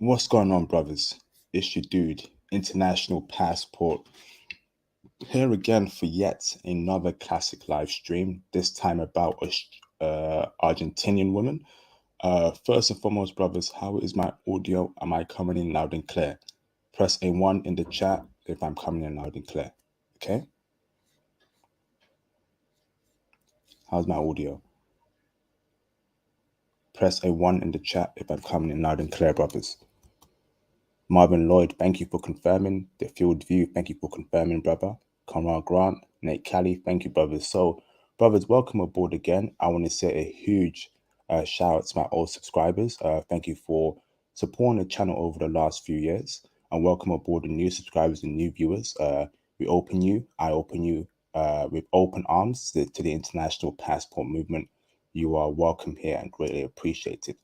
What's going on, brothers? It's your dude, International Passport, here again for yet another classic live stream, this time about Argentinian women. First and foremost, brothers, how is my audio? Am I coming in loud and clear? Press A1 in the chat if I'm coming in loud and clear. Okay? How's my audio? Press A1 in the chat if I'm coming in loud and clear, brothers. Marvin Lloyd, thank you for confirming. The Field View, thank you for confirming, brother. Conrad Grant, Nate Cali, thank you, brothers. So, brothers, welcome aboard again. I want to say a huge shout out to my old subscribers. Thank you for supporting the channel over the last few years. And welcome aboard the new subscribers and new viewers. I open you with open arms to the International Passport Movement. You are welcome here and greatly appreciated.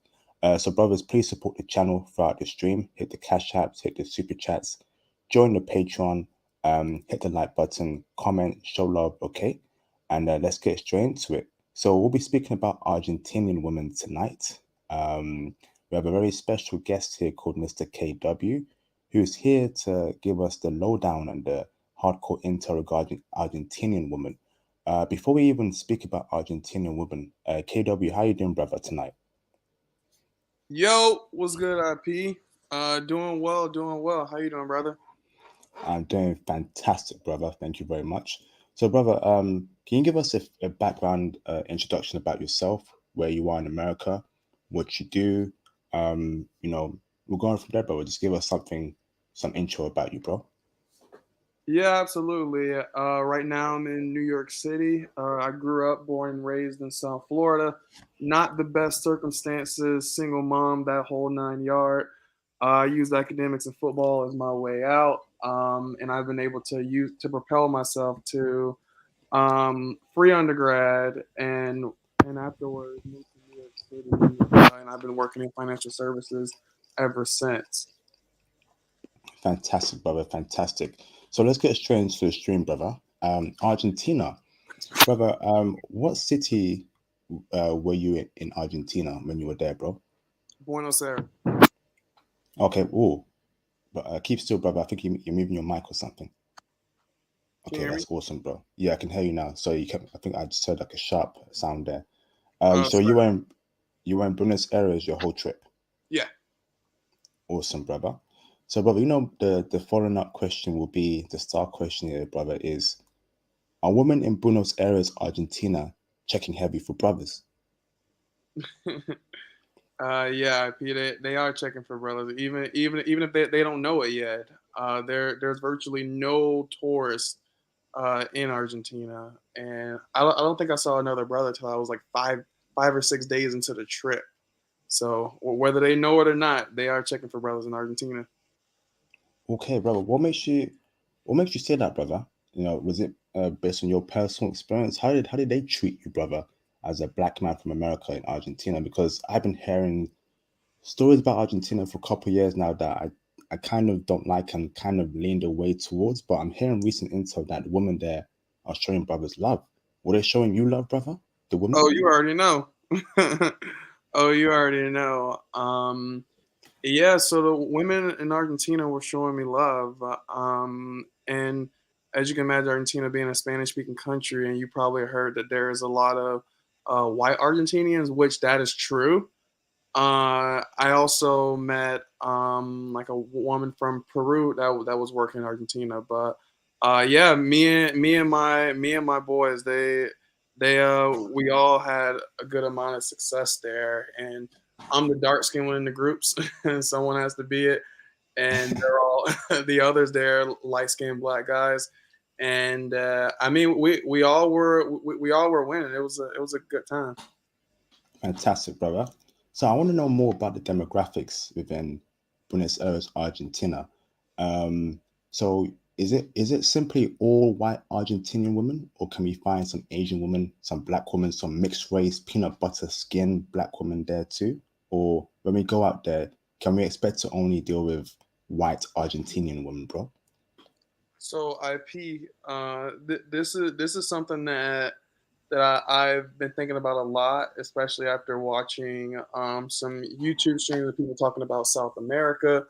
So, brothers, please support the channel throughout the stream. Hit the cash apps, hit the super chats, join the Patreon, hit the like button, comment, show love, okay? And let's get straight into it. So, we'll be speaking about Argentinian women tonight. We have a very special guest here called Mr. KW, who's here to give us the lowdown and the hardcore intel regarding Argentinian women. Before we even speak about Argentinian women, KW, how you doing, brother, tonight? Yo, what's good, IP? Doing well. How you doing, brother? I'm doing fantastic, brother. Thank you very much. So, brother, can you give us a background introduction about yourself, where you are in America, what you do? We're going from there, brother. Just give us some intro about you, bro. Yeah, absolutely. Right now I'm in New York City. I grew up, born and raised in South Florida. Not the best circumstances, single mom, that whole nine yard. I used academics and football as my way out, and I've been able to propel myself to free undergrad and afterwards moved to New York City, and I've been working in financial services ever since. Fantastic, brother. Fantastic. So let's get straight into the stream, brother. Argentina, brother. What city were you in Argentina when you were there, bro? Buenos Aires. Okay. Oh, but keep still, brother. I think you're moving your mic or something. Can you Okay, hear me? that's awesome, bro. Yeah, I can hear you now. So you kept, I think I just heard like a sharp sound there. So Sorry. you were in Buenos Aires your whole trip. Yeah. Awesome, brother. So, brother, the following up question will be the star question here, brother, is a woman in Buenos Aires, Argentina, checking heavy for brothers? Yeah, Peter, they are checking for brothers, even if they don't know it yet. There's virtually no tourists in Argentina, and I don't think I saw another brother till I was like five or 6 days into the trip. So whether they know it or not, they are checking for brothers in Argentina. Okay, brother. What makes you say that, brother? Was it based on your personal experience? How did they treat you, brother, as a black man from America in Argentina? Because I've been hearing stories about Argentina for a couple of years now that I kind of don't like and kind of leaned away towards, but I'm hearing recent intel that the women there are showing brothers love. Were they showing you love, brother? The women? Oh, you already know. Oh, you already know. Yeah, so the women in Argentina were showing me love. And as you can imagine, Argentina being a Spanish speaking country, and you probably heard that there is a lot of white Argentinians, which that is true. I also met like a woman from Peru that was working in Argentina. But yeah, me and my boys, we all had a good amount of success there, and I'm the dark skinned one in the groups, and someone has to be it, and they're all the others there light skinned black guys, and I mean we all were winning. It was a good time. Fantastic, brother. So I want to know more about the demographics within Buenos Aires, Argentina. Um, so is it simply all white Argentinian women, or can we find some Asian women, some black women, some mixed race, peanut butter skin black women there too? Or when we go out there, can we expect to only deal with white Argentinian women, bro? So IP, this is something that that I've been thinking about a lot, especially after watching some YouTube streams of people talking about South America.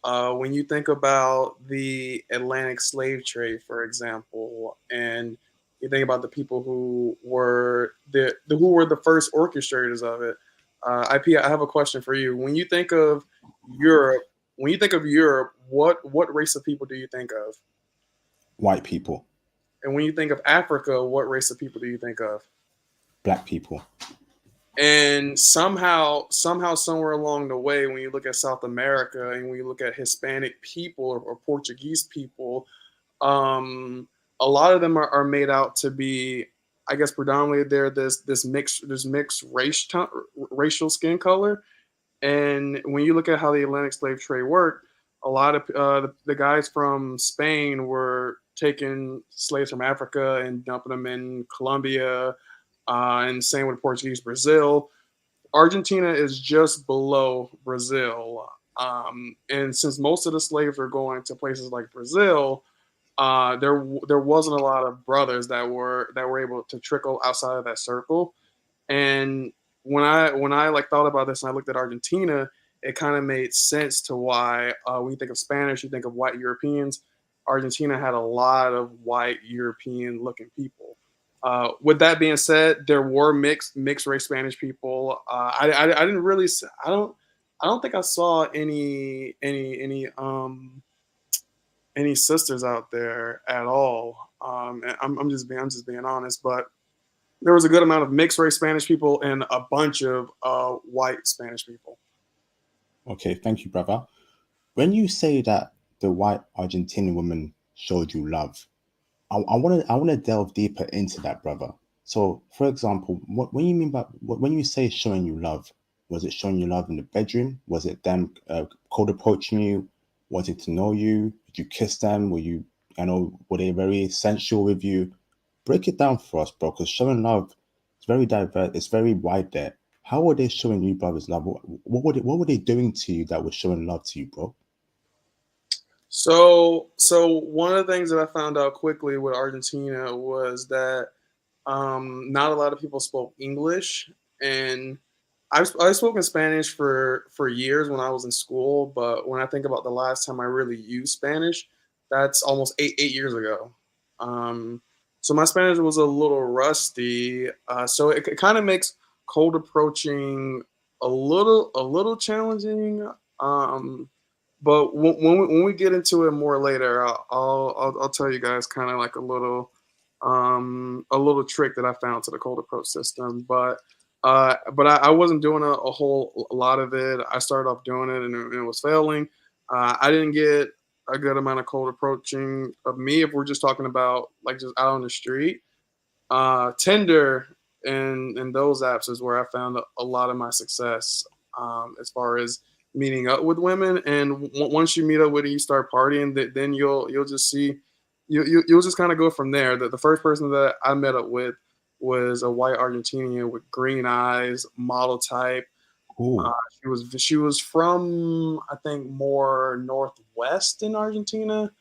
When you think about the Atlantic slave trade, for example, and you think about the people who were the first orchestrators of it, IP, I have a question for you. When you think of Europe, what race of people do you think of? White people, And when you think of Africa, what race of people do you think of? black people. And somehow, somewhere along the way, when you look at South America and when you look at Hispanic people or Portuguese people, um, a lot of them are made out to be, I guess, predominantly they're this mixed racial skin color. And when you look at how the Atlantic slave trade worked, a lot of the guys from Spain were taking slaves from Africa and dumping them in Colombia, and same with Portuguese Brazil. Argentina is just below Brazil. And since most of the slaves are going to places like Brazil, there wasn't a lot of brothers that were able to trickle outside of that circle. And when I like thought about this and I looked at Argentina, it kind of made sense to why when you think of Spanish, you think of white Europeans. Argentina had a lot of white European looking people. With that being said, there were mixed race Spanish people. I didn't really I don't think I saw any sisters out there at all. And I'm just being honest, but there was a good amount of mixed race Spanish people and a bunch of white Spanish people. Okay, thank you, brother. When you say that the white Argentinian woman showed you love, I want to delve deeper into that, brother. So, for example, when you mean by when you say showing you love, was it showing you love in the bedroom? Was it them cold approaching you, wanting to know you? Did you kiss them? Were they very sensual with you? Break it down for us, bro, because showing love is very diverse. It's very wide there. How were they showing you brothers love? What were they doing to you that was showing love to you, bro? So one of the things that I found out quickly with Argentina was that not a lot of people spoke English, and I've spoken Spanish for years when I was in school. But when I think about the last time I really used Spanish, that's almost eight years ago. Um, so my Spanish was a little rusty. So it kind of makes cold approaching a little challenging. But when we get into it more later, I'll tell you guys kind of like a little trick that I found to the cold approach system. But I wasn't doing a whole lot of it. I started off doing it and it was failing. I didn't get a good amount of cold approaching of me if we're just talking about like just out on the street. Tinder and those apps is where I found a lot of my success, as far as meeting up with women. And once you meet up with it, you start partying. Then you'll just see you'll just kind of go from there. The first person that I met up with was a white Argentinian with green eyes, model type. Uh, Ooh, she was from, I think, more northwest in Argentina,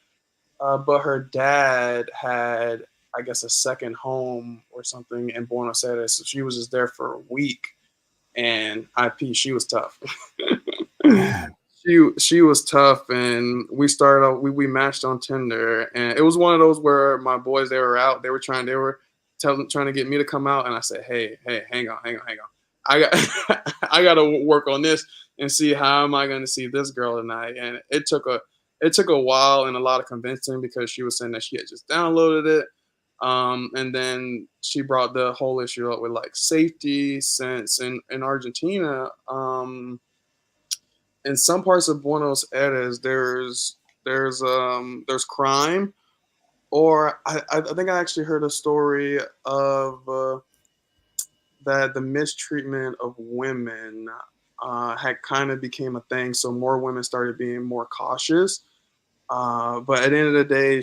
but her dad had, I guess, a second home or something in Buenos Aires. So she was just there for a week, and she was tough. damn. She was tough, and we started out. We matched on Tinder, and it was one of those where my boys, they were out. Trying to get me to come out, and I said, hey, hang on. I got I got to work on this and see how am I going to see this girl tonight. And it took a while and a lot of convincing because she was saying that she had just downloaded it. And then she brought the whole issue up with like safety, since in Argentina, in some parts of Buenos Aires, there's crime, or I think I actually heard a story of that the mistreatment of women had kind of became a thing, so more women started being more cautious. But at the end of the day,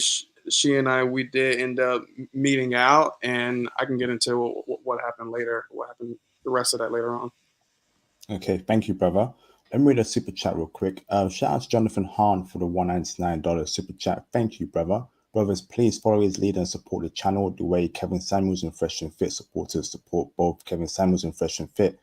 she and I, we did end up meeting out, and I can get into what happened later, what happened the rest of that later on. Okay, thank you, brother. Let me read a super chat real quick. Shout out to Jonathan Hahn for the $199 super chat. Thank you, brother. Brothers, please follow his lead and support the channel the way Kevin Samuels and Fresh and Fit supporters support both Kevin Samuels and Fresh and Fit.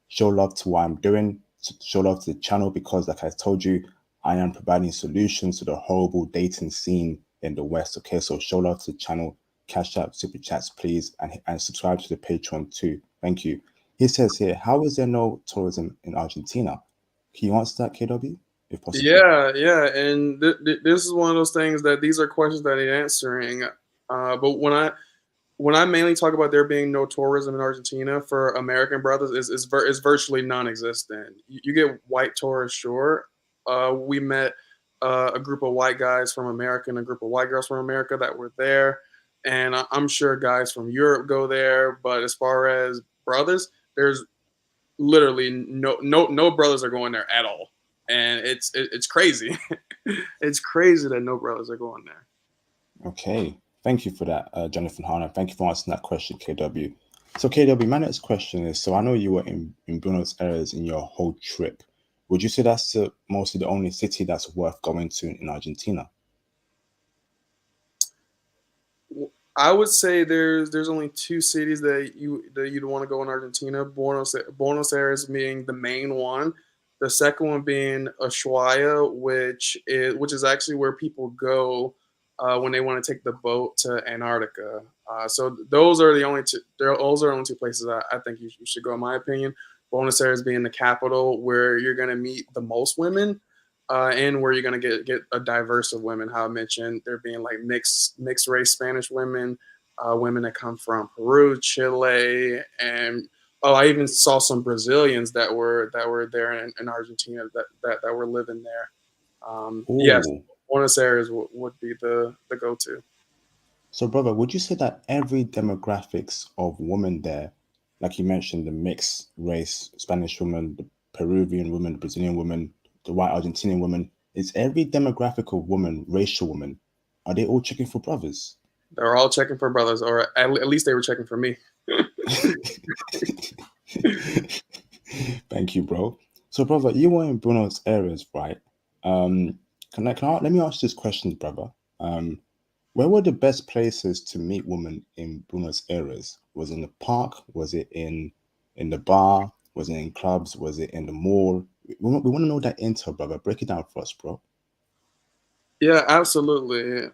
Show love to what I'm doing, show love to the channel, because like I told you, I am providing solutions to the horrible dating scene in the West. Okay, so show love to the channel, cash out, super chats, please, and subscribe to the Patreon too. Thank you. He says here, how is there no tourism in Argentina? Can you answer that, KW, if possible? Yeah, and this is one of those things that these are questions that he's answering. But when I mainly talk about there being no tourism in Argentina for American brothers, is virtually non-existent. You get white tourists, sure. We met a group of white guys from America and a group of white girls from America that were there, and I'm sure guys from Europe go there. But as far as brothers, there's literally no brothers are going there at all, and it's crazy. It's crazy that no brothers are going there. Okay, thank you for that, Jonathan Harner. Thank you for answering that question, KW. So, KW, my next question is, so I know you were in Buenos Aires in your whole trip. Would you say that's mostly the only city that's worth going to in Argentina? I would say there's only two cities that you'd want to go in Argentina. Buenos Aires being the main one. The second one being Ushuaia, which is actually where people go when they want to take the boat to Antarctica. So those are the only two. Those are the only two places I think you should go, in my opinion. Buenos Aires being the capital, where you're going to meet the most women, and where you're going to get a diverse of women. How I mentioned there being like mixed race Spanish women, women that come from Peru, Chile, and I even saw some Brazilians that were there in Argentina that were living there. Yes, Oh, Buenos Aires would be the go-to. so brother, would you say that every demographics of women there, like you mentioned, the mixed race Spanish woman, the Peruvian woman, the Brazilian woman, the white Argentinian woman, is every demographic of woman, racial woman, are they all checking for brothers? They're all checking for brothers, or at least they were checking for me. Thank you, bro. So, brother, you were in Buenos Aires, right? Let me ask this question, brother. Where were the best places to meet women in Buenos Aires? Was it in the park? Was it in the bar? Was it in clubs? Was it in the mall? We want to know that intel, brother. Break it down for us, bro. Yeah, absolutely.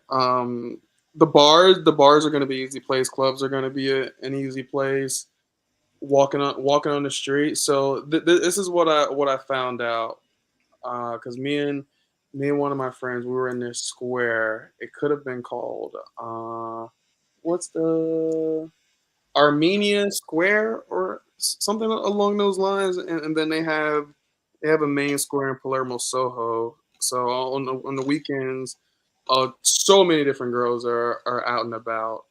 The bars are going to be easy place. Clubs are going to be an easy place. Walking on the street. So this is what I found out, because me and one of my friends, we were in this square. It could have been called what's the Armenia Square or something along those lines, and then they have a main square in Palermo, Soho. So on the weekends, so many different girls are out and about.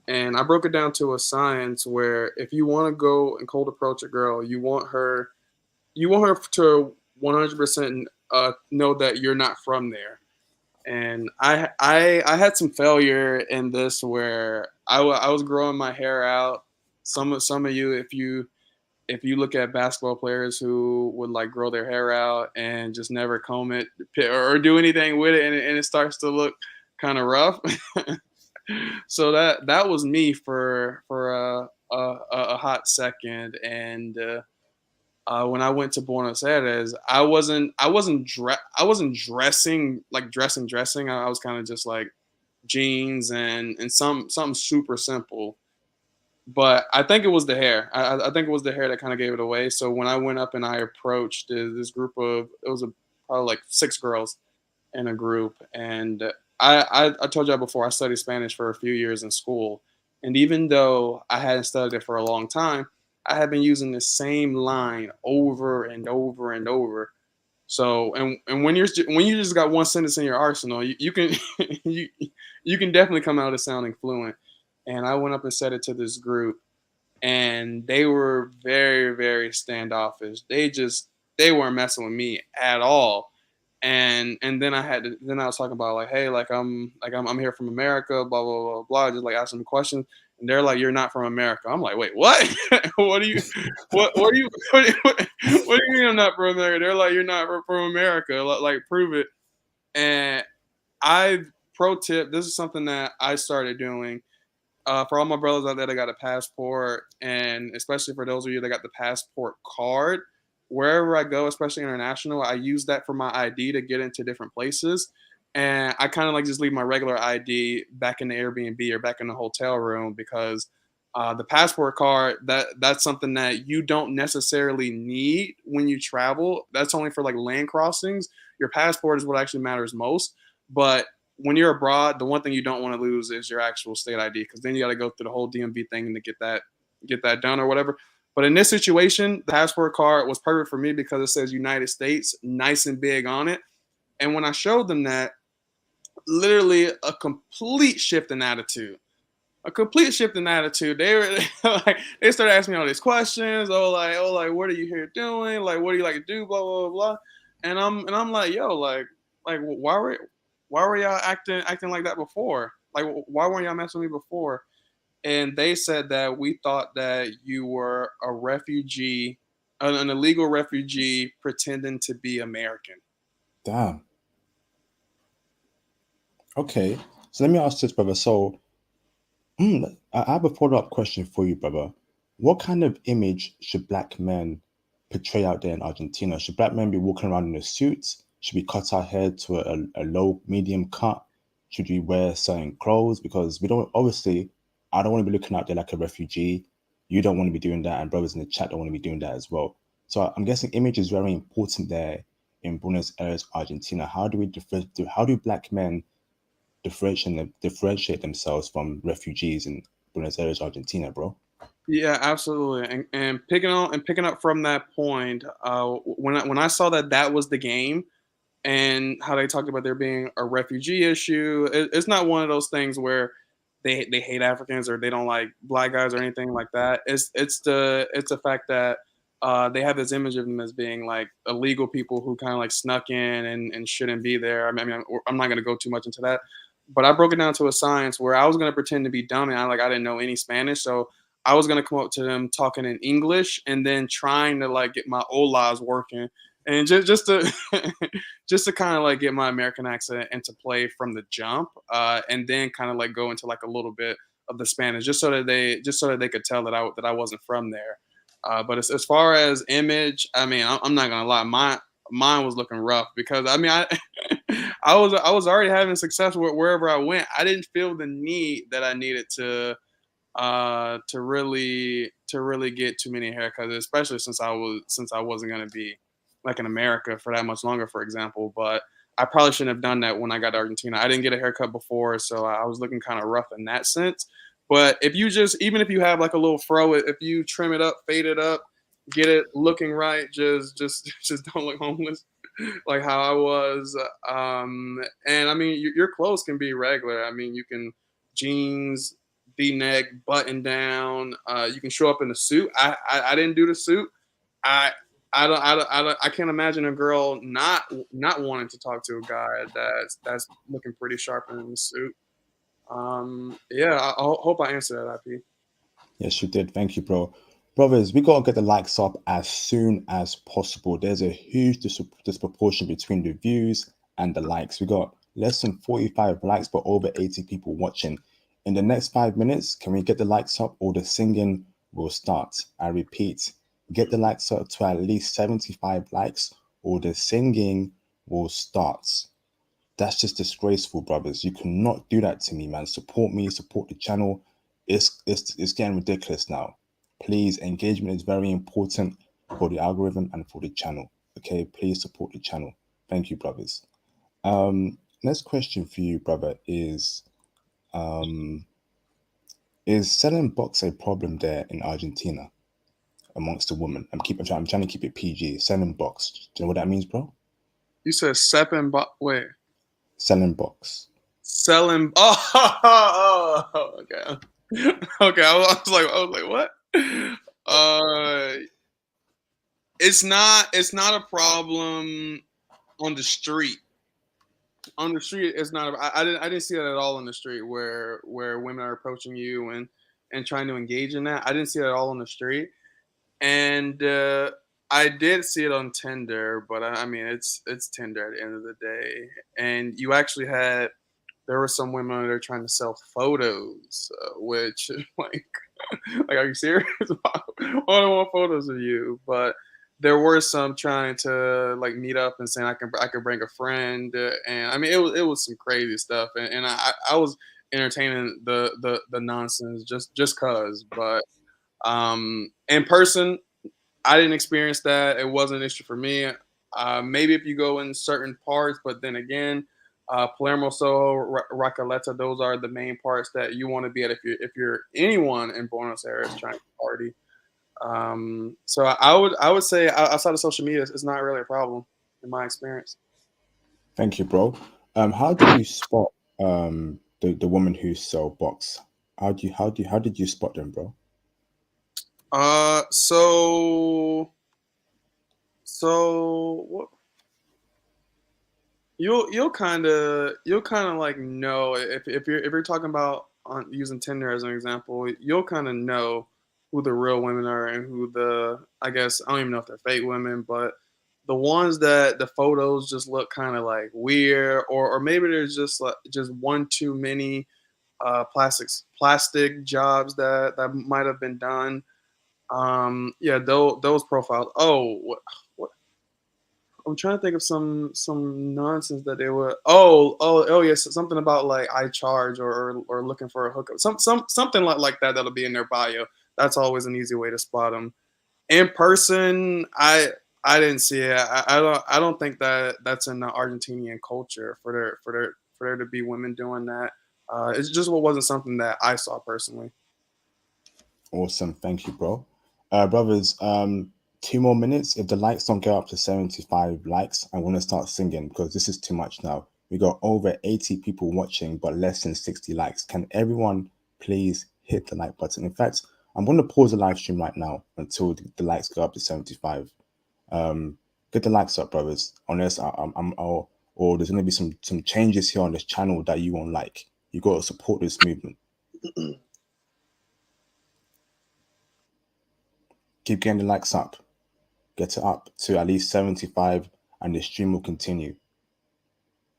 And I broke it down to a science where if you want to go and cold approach a girl, you want her to 100% know that you're not from there. And I had some failure in this where I was growing my hair out. Some of you, if you look at basketball players who would like grow their hair out and just never comb it or do anything with it, and it starts to look kind of rough. So that was me for a hot second. And when I went to Buenos Aires, I wasn't dressing like dressing. I was kind of just like jeans and something super simple. But I think it was the hair. I think it was the hair that kind of gave it away. So when I went up and I approached this group of, it was probably like six girls in a group, and I told y'all before, I studied Spanish for a few years in school, and even though I hadn't studied it for a long time, I had been using the same line over and over and over. So and when you just got one sentence in your arsenal, you can you you can definitely come out as sounding fluent. And I went up and said it to this group, and they were very standoffish. They weren't messing with me at all. And then I was talking about like, hey, I'm here from America, blah blah blah blah, just like ask them questions. And they're like, you're not from America. I'm like, wait, what? What do you what do you what do you mean I'm not from America? They're like, you're not from America. Like prove it. And I pro tip, this is something that I started doing. For all my brothers out there that got a passport, and especially for those of you that got the passport card, wherever I go, especially international, I use that for my ID to get into different places. And I kind of like just leave my regular ID back in the Airbnb or back in the hotel room because the passport card that's something that you don't necessarily need when you travel. That's only for like land crossings. Your passport is what actually matters most. But when you're abroad, the one thing you don't want to lose is your actual state ID because then you got to go through the whole DMV thing to get that done or whatever. But in this situation, the passport card was perfect for me because it says United States nice and big on it. And when I showed them that, literally a complete shift in attitude. A complete shift in attitude. They were like, they started asking me all these questions. Oh, what are you here doing? Like, what do you like to do? Blah blah blah. And I'm like, yo, like why were y'all acting like that before? Like, why weren't y'all messing with me before? And they said that we thought that you were a refugee, an illegal refugee pretending to be American. Damn. Okay. So let me ask this, brother. So I have a follow-up question for you, brother. What kind of image should black men portray out there in Argentina? Should black men be walking around in a suit? Should we cut our hair to a low, medium cut? Should we wear certain clothes? Because we don't, obviously, I don't want to be looking out there like a refugee. You don't want to be doing that, and brothers in the chat don't want to be doing that as well. So I'm guessing image is very important there in Buenos Aires, Argentina. How do black men differentiate themselves from refugees in Buenos Aires, Argentina, bro? Yeah, absolutely. And picking up from that point, when I saw that was the game, and how they talked about there being a refugee issue, it's not one of those things where they hate Africans or they don't like black guys or anything like that. It's the fact that they have this image of them as being like illegal people who kind of like snuck in and shouldn't be there. I'm not going to go too much into that, but I broke it down to a science where I was going to pretend to be dumb and I didn't know any Spanish, so I was going to come up to them talking in English and then trying to like get my olas working and just to just to kind of like get my American accent into play from the jump, and then kind of like go into like a little bit of the Spanish, just so that they could tell that I wasn't from there. But as far as image, I mean, I'm not gonna lie, mine was looking rough because I mean, I was already having success wherever I went. I didn't feel the need that I needed to really get too many haircuts, especially since I wasn't gonna be like in America for that much longer, for example. But I probably shouldn't have done that when I got to Argentina. I didn't get a haircut before, so I was looking kind of rough in that sense. But if you just, even if you have like a little fro, if you trim it up, fade it up, get it looking right, just don't look homeless like how I was. And I mean, your clothes can be regular. I mean, you can jeans, V-neck, button down. You can show up in a suit. I didn't do the suit. I I can't imagine a girl not wanting to talk to a guy that's looking pretty sharp in the suit. Yeah, I hope I answered that, IP. Yes, you did. Thank you, bro. Brothers, we gotta get the likes up as soon as possible. There's a huge disproportion between the views and the likes. We got less than 45 likes, but over 80 people watching. In the next 5 minutes, can we get the likes up or the singing will start? I repeat, get the likes up to at least 75 likes or the singing will start. That's just disgraceful, brothers. You cannot do that to me, support the channel. It's getting ridiculous now. Please, engagement is very important for the algorithm and for the channel. Okay, please support the channel. Thank you, brothers. Next question for you, brother, is selling box a problem there in Argentina amongst the women? I'm trying to keep it PG. Selling box. Do you know what that means, bro? You said seven, wait, Selling box. selling. Oh, okay, okay. I was like, what? Uh, it's not a problem on the street. On the street, it's not. I didn't see that at all on the street where women are approaching you and trying to engage in that. I didn't see that at all on the street, and I did see it on Tinder, but I mean it's Tinder at the end of the day, and you actually had there were some women out there trying to sell photos, which like, like, are you serious? I don't want photos of you. But there were some trying to like meet up and saying I could bring a friend, and I mean it was some crazy stuff, and I was entertaining the nonsense just cause. But in person, I didn't experience that. It wasn't an issue for me. Maybe if you go in certain parts, but then again, Palermo, Soho, Recoleta, those are the main parts that you want to be at if you're anyone in Buenos Aires trying to party. So I would say outside of social media, it's not really a problem in my experience. Thank you, bro. How do you spot the woman who sell box? How did you spot them, bro? So what you'll kind of like know if you're talking about on using Tinder as an example, you'll kind of know who the real women are and who the I guess I don't even know if they're fake women, but the ones that the photos just look kind of like weird, or maybe there's just like just one too many plastic jobs that might have been done. Yeah, those profiles. Oh, what I'm trying to think of some nonsense that they were. Oh yes, something about like I charge or looking for a hookup. Something like that that'll be in their bio. That's always an easy way to spot them. In person, I didn't see it. I don't think that's in the Argentinian culture for there to be women doing that. It's just what wasn't something that I saw personally. Awesome, thank you, bro. Brothers, 2 more minutes. If the likes don't get up to 75 likes, I'm gonna start singing because this is too much now. We got over 80 people watching, but less than 60 likes. Can everyone please hit the like button? In fact, I'm gonna pause the live stream right now until the likes go up to 75. Get the likes up, brothers. Unless or there's gonna be some changes here on this channel that you won't like. You gotta support this movement. Keep getting the likes up. Get it up to at least 75, and the stream will continue.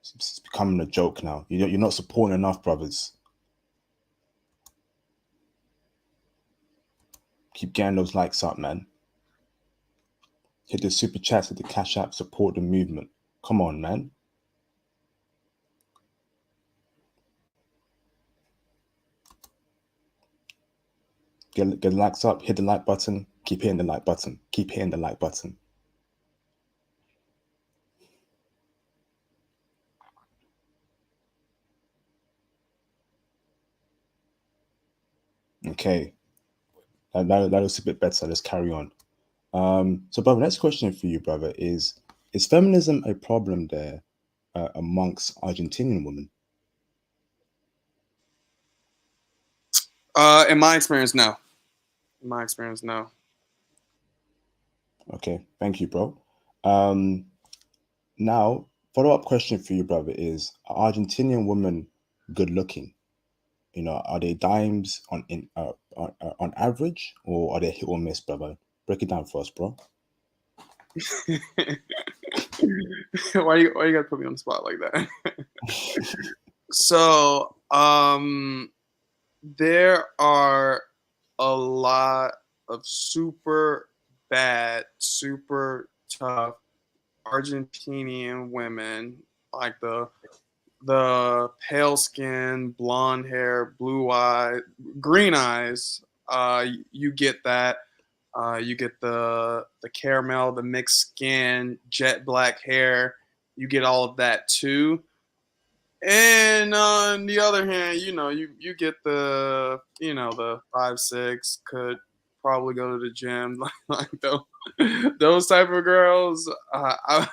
It's becoming a joke now. You're not supporting enough, brothers. Keep getting those likes up, man. Hit the super chats, hit the cash app, support the movement. Come on, man. Get the likes up, hit the like button, keep hitting the like button, keep hitting the like button. Okay, that looks a bit better. Let's carry on. So, brother, next question for you, brother, is feminism a problem there amongst Argentinian women? In my experience, no. In my experience, no. Okay, thank you, bro. Now, follow-up question for you, brother, is are Argentinian women good looking? You know, are they dimes on average, or are they hit or miss, brother? Break it down for us, bro. Why you gotta put me on the spot like that? So, there are a lot of super bad, super tough Argentinian women, like the pale skin, blonde hair, blue eye, green eyes. You get that. You get the caramel, the mixed skin, jet black hair. You get all of that too. And on the other hand, you get the 5'6", could probably go to the gym like those type of girls. I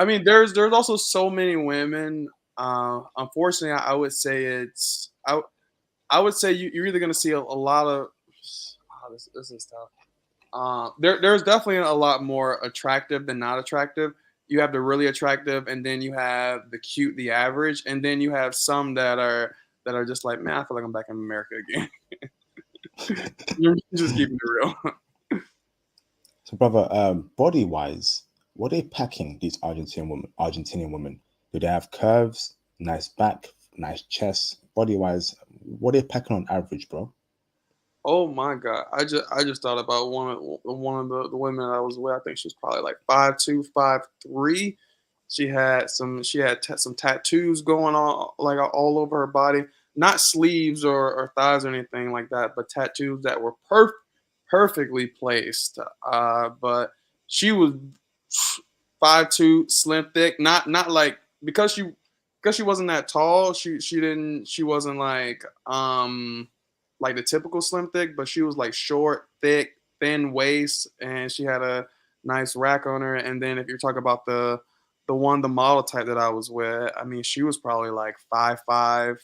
mean, there's also so many women. Unfortunately, I would say I would say you're either going to see a lot of. Oh, this is tough. There's definitely a lot more attractive than not attractive. You have the really attractive, and then you have the cute, the average, and then you have some that are just like, man, I feel like I'm back in America again. You're just keeping it real. So, brother, body wise, what are they packing, these Argentinian women? Do they have curves, nice back, nice chest, body wise. What are they packing on average, bro? Oh my god! I just thought about one of the women I was with. I think she was probably like 5'2", 5'3". She had some tattoos going on like all over her body. Not sleeves or thighs or anything like that, but tattoos that were perfectly placed. But she was 5'2", slim, thick. Not like because she wasn't that tall. She wasn't like the typical slim thick, but she was like short, thick, thin waist, and she had a nice rack on her. And then if you're talking about the model type that I was with, I mean, she was probably like 5'5",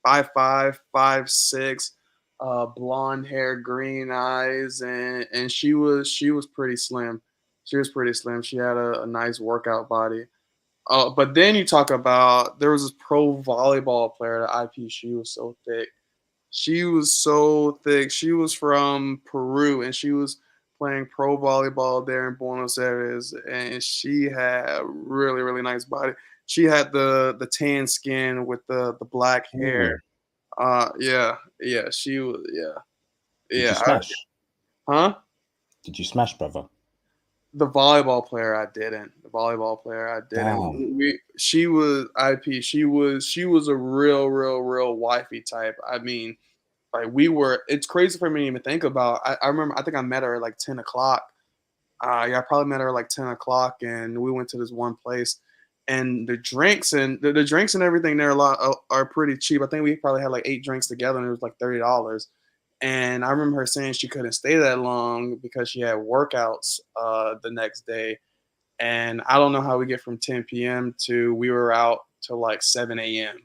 5'5", 5'6", blonde hair, green eyes, and she was pretty slim. She was pretty slim. She had a nice workout body. But then you talk about there was this pro volleyball player at IP. She was so thick. She was so thick. She was from Peru and she was playing pro volleyball there in Buenos Aires, and she had really really nice body. She had the tan skin with the black hair. Ooh, Yeah, yeah, she was yeah, did you yeah. smash? Huh? Did you smash, brother? The volleyball player I didn't. The volleyball player I didn't. Damn. She was IP. She was a real wifey type. I mean, like it's crazy for me to even think about. I remember I think I met her at like 10 o'clock. Yeah, I probably met her at like 10 o'clock, and we went to this one place. And the drinks and everything there are pretty cheap. I think we probably had like 8 drinks together, and it was like $30. And I remember her saying she couldn't stay that long because she had workouts the next day. And I don't know how we get from 10 p.m. to we were out till like 7 a.m.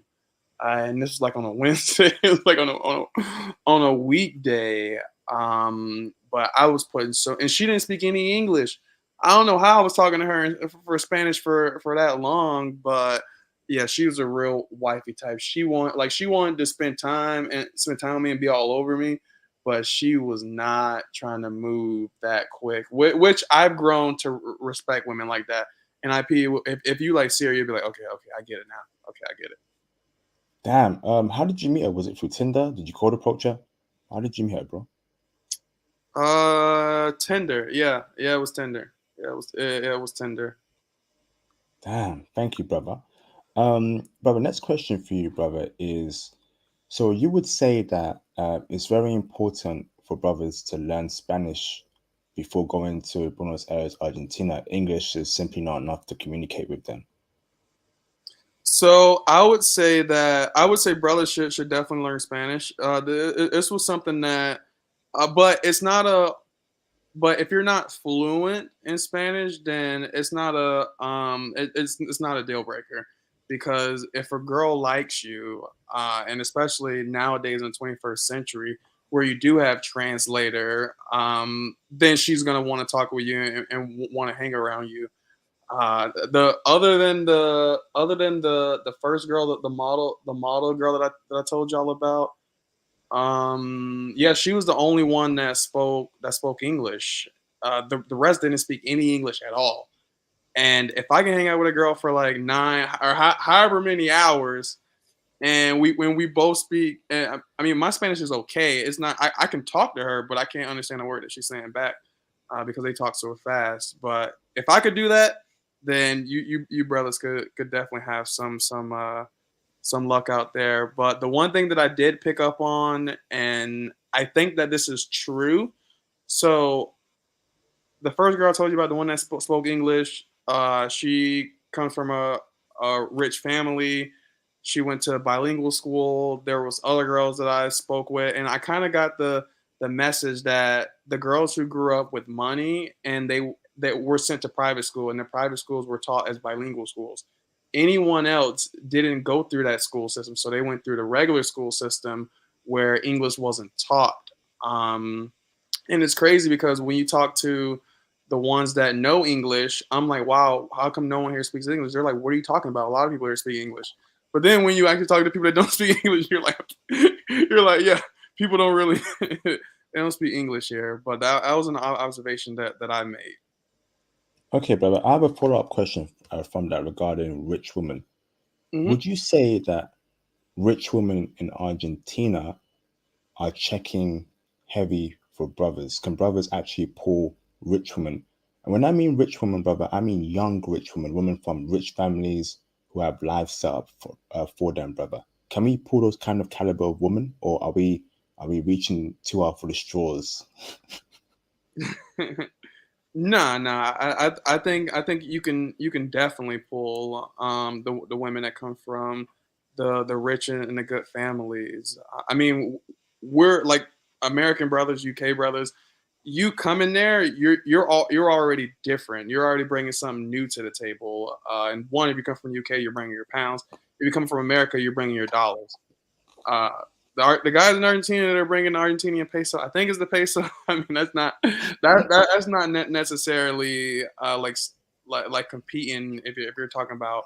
And this was like on a Wednesday. It was like on a weekday. But I was putting and she didn't speak any English. I don't know how I was talking to her for Spanish for that long, but yeah, she was a real wifey type. She wanted to spend time with me and be all over me, but she was not trying to move that quick. Which I've grown to respect women like that. And if you like see her, you'll be like, okay, I get it now. Okay, I get it. Damn. How did you meet her? Was it through Tinder? Did you cold approach her? How did you meet her, bro? Tinder. Yeah, yeah, it was Tinder. Yeah, it was Tinder. Damn. Thank you, brother. Brother, next question for you, brother, is so you would say that it's very important for brothers to learn Spanish before going to Buenos Aires, Argentina. English is simply not enough to communicate with them. So I would say brothers should definitely learn Spanish. This was something that, but it's not a. But if you're not fluent in Spanish, then it's not a deal breaker, because if a girl likes you, and especially nowadays in the 21st century, where you do have translator, then she's gonna want to talk with you and want to hang around you. The other than the first girl, the model girl that I told y'all about. Yeah, she was the only one that spoke English. The rest didn't speak any English at all. And if I can hang out with a girl for like 9 or however many hours, and when we both speak, and I mean my Spanish is okay. It's not I can talk to her, but I can't understand a word that she's saying back, because they talk so fast. But if I could do that, then you brothers could definitely have some luck out there. But the one thing that I did pick up on, and I think that this is true. So the first girl I told you about, the one that spoke English, she comes from a rich family. She went to bilingual school. There was other girls that I spoke with, and I kind of got the message that the girls who grew up with money and they were sent to private school, and the private schools were taught as bilingual schools. Anyone else didn't go through that school system, so they went through the regular school system where English wasn't taught. Um, and it's crazy because when you talk to the ones that know English, I'm like, wow, how come no one here speaks English? They're like, what are you talking about? A lot of people here speak English. But then when you actually talk to people that don't speak English, yeah, people don't really they don't speak English here. But that was an observation that I made. Okay, brother, I have a follow-up question from that regarding rich women. Hmm. Would you say that rich women in Argentina are checking heavy for brothers. Can brothers actually pull rich women? And when I mean rich women, brother, I mean young rich women, women from rich families who have lives set up for them, brother. Can we pull those kind of caliber of women, or are we reaching too hard for the straws? Nah, nah. I think you can definitely pull the women that come from the rich and the good families. I mean, we're like American brothers, UK brothers. You come in there, you're already different. You're already bringing something new to the table. And one, if you come from the UK, you're bringing your pounds. If you come from America, you're bringing your dollars. Uh, the guys in Argentina that are bringing the Argentinian peso, I think is the peso. I mean, that's not necessarily like competing. If you're talking about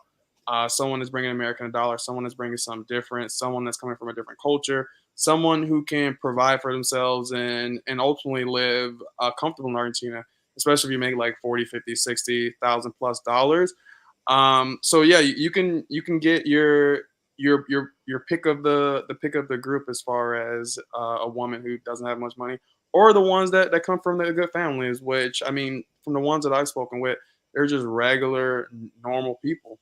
someone that's bringing American dollar, someone that's bringing something different, someone that's coming from a different culture, someone who can provide for themselves and ultimately live comfortable in Argentina, especially if you make like 40, 50, 60,000 plus dollars. So yeah, you can get your pick of the pick of the group as far as a woman who doesn't have much money, or the ones that come from the good families. Which I mean, from the ones that I've spoken with, they're just regular, normal people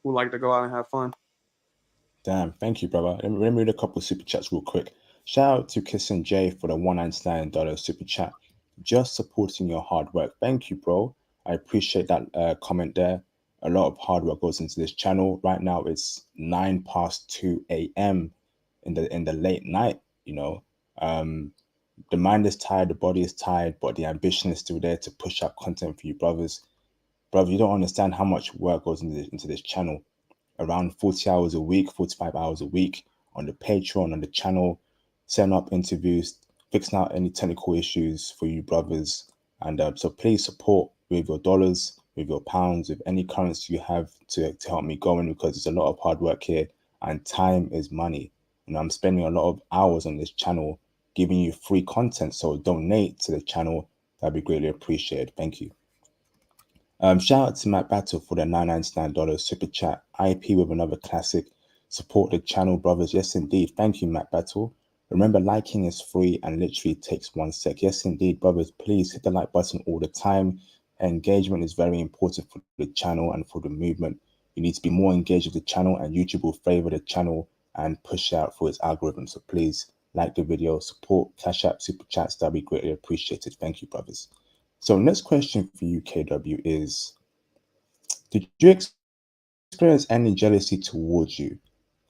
who like to go out and have fun. Damn, thank you, brother. Let me read a couple of super chats real quick. Shout out to Kissin J for the $199 super chat. Just supporting your hard work. Thank you, bro. I appreciate that comment there. A lot of hard work goes into this channel. Right now it's 9 past 2 a.m. in the late night, you know. Um, the mind is tired, the body is tired, but the ambition is still there to push out content for you brothers. Brother, you don't understand how much work goes into this channel. Around 40 hours a week, 45 hours a week on the Patreon, on the channel, setting up interviews, fixing out any technical issues for you brothers. And so please support with your dollars, with your pounds, with any currency you have to help me going, because it's a lot of hard work here and time is money. You know, I'm spending a lot of hours on this channel giving you free content. So donate to the channel. That'd be greatly appreciated. Thank you. Shout out to Matt Battle for the $999 super chat. IP with another classic. Support the channel, brothers. Yes, indeed. Thank you, Matt Battle. Remember, liking is free and literally takes 1 sec. Yes, indeed, brothers. Please hit the like button all the time. Engagement is very important for the channel and for the movement. You need to be more engaged with the channel, and YouTube will favor the channel and push out for its algorithm. So please like the video, support Cash App, super chats. That'd be greatly appreciated. Thank you, brothers. So next question for you, KW, is did you experience any jealousy towards you?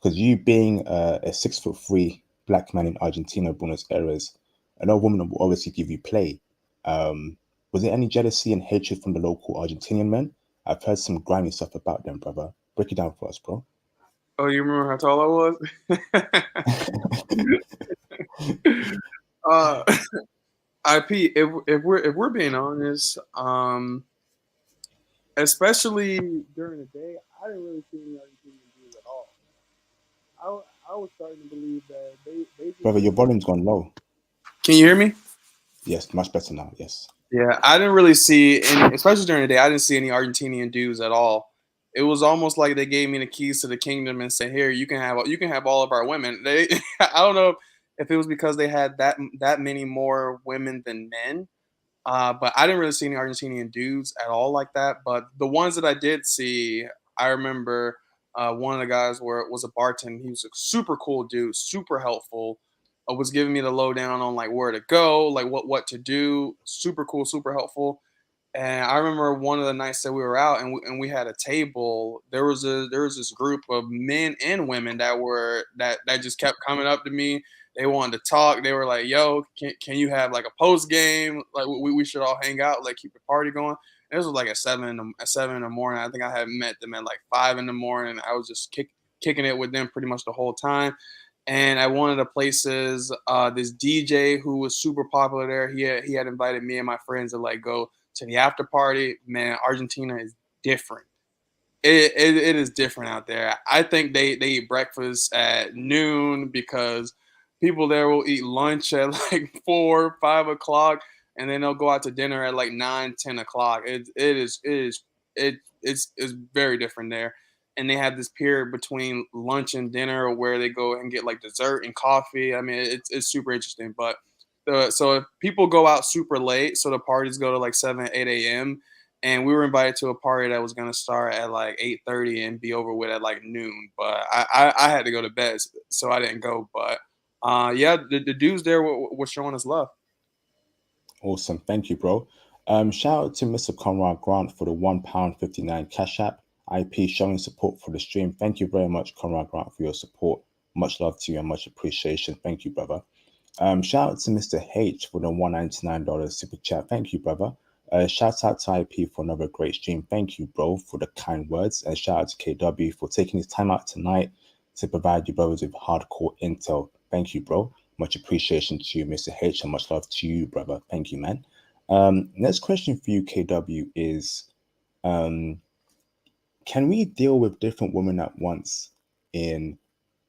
Because you being a 6'3" black man in Argentina, Buenos Aires, another woman will obviously give you play. Um, was there any jealousy and hatred from the local Argentinian men? I've heard some grimy stuff about them, brother. Break it down for us, bro. Oh, you remember how tall I was? uh, IP. If we're being honest, especially during the day, I didn't really see any Argentinian dudes at all. I was starting to believe that they just Brother, your didn't. volume's gone low. Can you hear me? Yes, much better now. Yes. Yeah, I didn't really see any, especially during the day. I didn't see any Argentinian dudes at all. It was almost like they gave me the keys to the kingdom and said, "Here, you can have all of our women." They, I don't know if it was because they had that many more women than men. But I didn't really see any Argentinian dudes at all like that. But the ones that I did see, I remember one of the guys was a bartender. He was a super cool dude, super helpful. Was giving me the lowdown on like where to go, like what to do. Super cool, super helpful. And I remember one of the nights that we were out and we had a table. There was this group of men and women that just kept coming up to me. They wanted to talk. They were like, "Yo, can you have like a post game? Like we should all hang out, like keep the party going." And this was like at 7 in the morning. I think I had met them at like 5 in the morning. I was just kicking it with them pretty much the whole time. And at one of the places, this DJ who was super popular there, he had invited me and my friends to like go to the after party. Man, Argentina is different. It is different out there. I think they eat breakfast at noon because people there will eat lunch at like 4, 5 o'clock, and then they'll go out to dinner at like 9, 10 o'clock. It's very different there. and they have this period between lunch and dinner where they go and get like dessert and coffee. I mean, it's super interesting. But so if people go out super late, so the parties go to like 7, 8 a.m. And we were invited to a party that was gonna start at like 8:30 and be over with at like noon. But I had to go to bed, so I didn't go. But yeah, the dudes there were showing us love. Awesome. Thank you, bro. Shout out to Mr. Conrad Grant for the £1.59 Cash App. IP showing support for the stream. Thank you very much, Conrad Grant, for your support. Much love to you and much appreciation. Thank you, brother. Shout out to Mr. H for the $199 super chat. Thank you, brother. Shout out to IP for another great stream. Thank you, bro, for the kind words. And shout out to KW for taking his time out tonight to provide you brothers with hardcore intel. Thank you, bro. Much appreciation to you, Mr. H, and much love to you, brother. Thank you, man. Next question for you, KW, is can we deal with different women at once in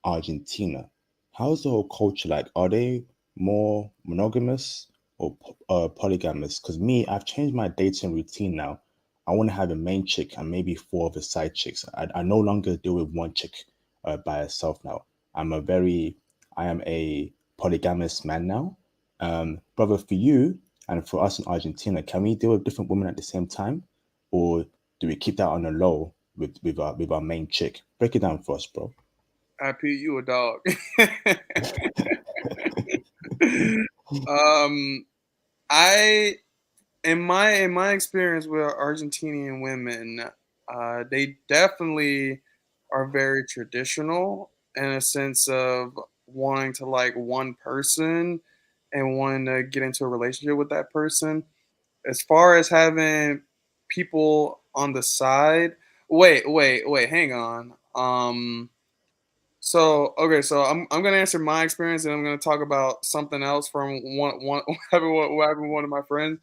Argentina? How's the whole culture like? Are they more monogamous or polygamous? Because me, I've changed my dating routine now. I want to have a main chick and maybe four of the side chicks. I no longer deal with one chick by herself now. I am a polygamous man now. Brother, for you and for us in Argentina, can we deal with different women at the same time, or do we keep that on the low with our main chick? Break it down for us, bro. IP, you a dog. um, I in my experience with Argentinian women, they definitely are very traditional in a sense of wanting to like one person and wanting to get into a relationship with that person. As far as having people on the side, wait, hang on. So okay, so I'm gonna answer my experience, and I'm gonna talk about something else from one what happened with one of my friends.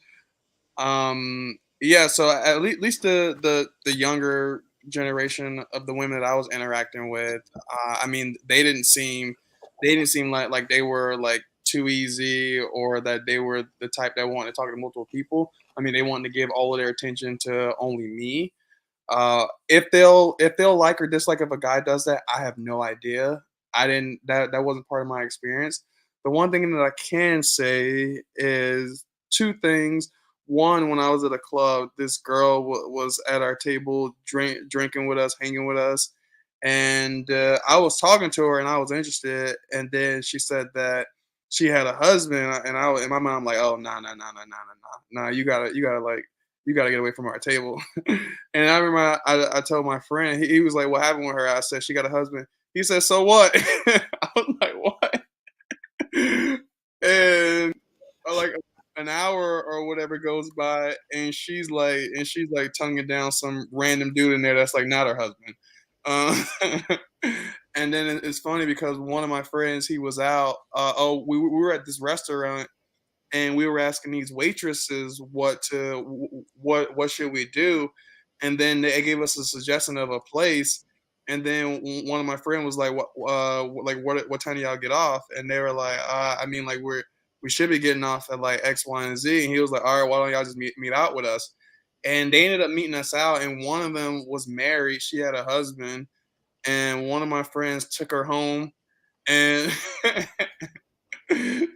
Yeah, so at least the younger generation of the women that I was interacting with, I mean, they didn't seem like they were like too easy or that they were the type that wanted to talk to multiple people. I mean, they wanted to give all of their attention to only me. If they'll like or dislike if a guy does that, I have no idea. I didn't that wasn't part of my experience. The one thing that I can say is two things. One, when I was at a club, this girl was at our table, drinking with us, hanging with us, and I was talking to her and I was interested. And then she said that she had a husband, and in my mind I'm like, oh no no no no no no no, you gotta get away from our table. And I remember I told my friend, he was like, "What happened with her?" I said, "She got a husband." He said, "So what?" I was like, "What?" And like an hour or whatever goes by, and she's like tonguing down some random dude in there that's like not her husband. Uh, and then it's funny because one of my friends, he was out. We were at this restaurant and we were asking these waitresses what should we do, and then they gave us a suggestion of a place, and then one of my friend was like, what time do y'all get off? And they were like, I mean, like we should be getting off at like X, Y, and Z. And he was like, all right, why don't y'all just meet out with us? And they ended up meeting us out, and one of them was married, she had a husband, and one of my friends took her home and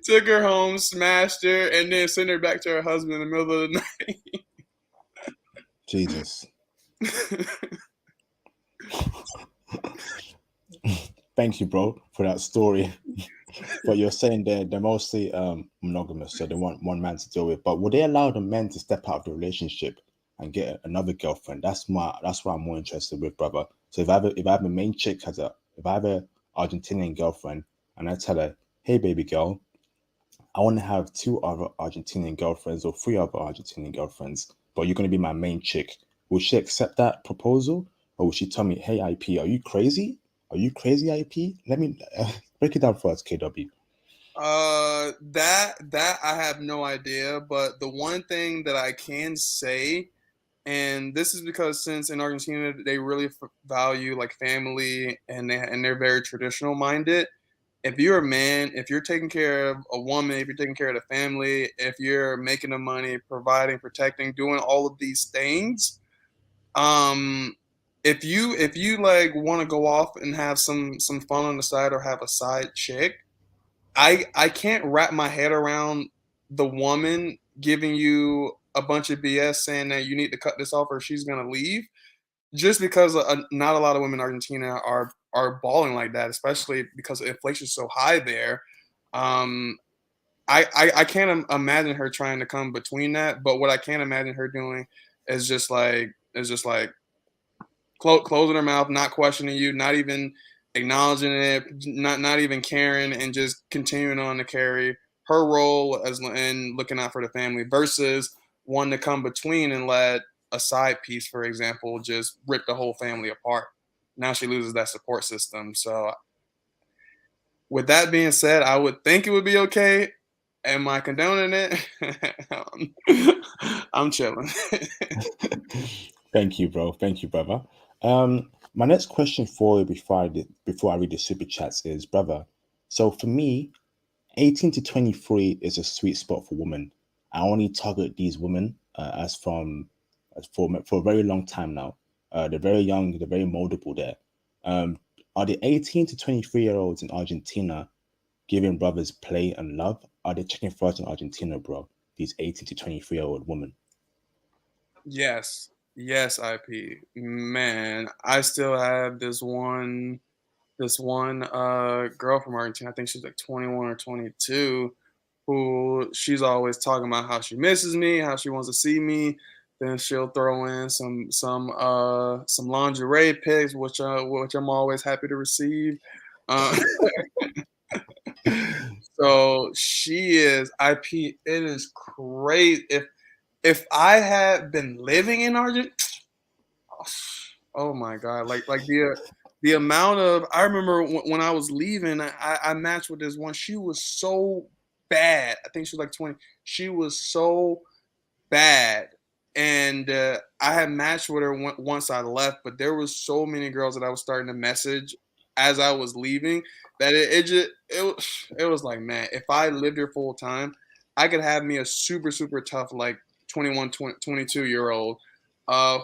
took her home, smashed her, and then sent her back to her husband in the middle of the Jesus. night. Thank you, bro, for that story. But you're saying they're mostly monogamous, so they want one man to deal with. But would they allow the men to step out of the relationship and get another girlfriend? That's what I'm more interested with, brother. So if I have a main chick if I have a Argentinian girlfriend and I tell her, hey baby girl, I want to have two other Argentinian girlfriends or three other Argentinian girlfriends, but you're gonna be my main chick. Will she accept that proposal, or will she tell me, "Hey, IP, are you crazy? Are you crazy, IP? Let me break it down for us, KW." That I have no idea, but the one thing that I can say, and this is because since in Argentina they really value like family, and they're very traditional minded. If you're a man, if you're taking care of a woman, if you're taking care of the family, if you're making the money, providing, protecting, doing all of these things, um, if you like want to go off and have some fun on the side or have a side chick, I can't wrap my head around the woman giving you a bunch of BS saying that you need to cut this off or she's gonna leave. Just because not a lot of women in Argentina are balling like that, especially because inflation's so high there. Um, I can't imagine her trying to come between that. But what I can imagine her doing is just like closing her mouth, not questioning you, not even acknowledging it, not even caring, and just continuing on to carry her role as and looking out for the family versus one to come between and let a side piece, for example, just rip the whole family apart. Now she loses that support system. So, with that being said, I would think it would be okay. Am I condoning it? I'm chilling. Thank you, bro. Thank you, brother. My next question for you before I read the super chats is, brother. So for me, 18 to 23 is a sweet spot for women. I only target these women for a very long time now. They're very young, they're very moldable there. Um, are the 18 to 23-year-olds in Argentina giving brothers play and love? Are they checking first in Argentina, bro? These 18 to 23-year-old women. Yes. Yes, IP. Man, I still have this one girl from Argentina. I think she's like 21 or 22, who she's always talking about how she misses me, how she wants to see me. Then she'll throw in some lingerie pics, which I'm always happy to receive. Uh, so she is IP. It is great. If I had been living in Argentina, oh my god, like the amount of I remember when I was leaving, I matched with this one. She was so bad. I think she was like 20. She was so bad, and I had matched with her once I left. But there was so many girls that I was starting to message as I was leaving that it was like, man, if I lived here full time, I could have me a super super tough like 21, 22 year old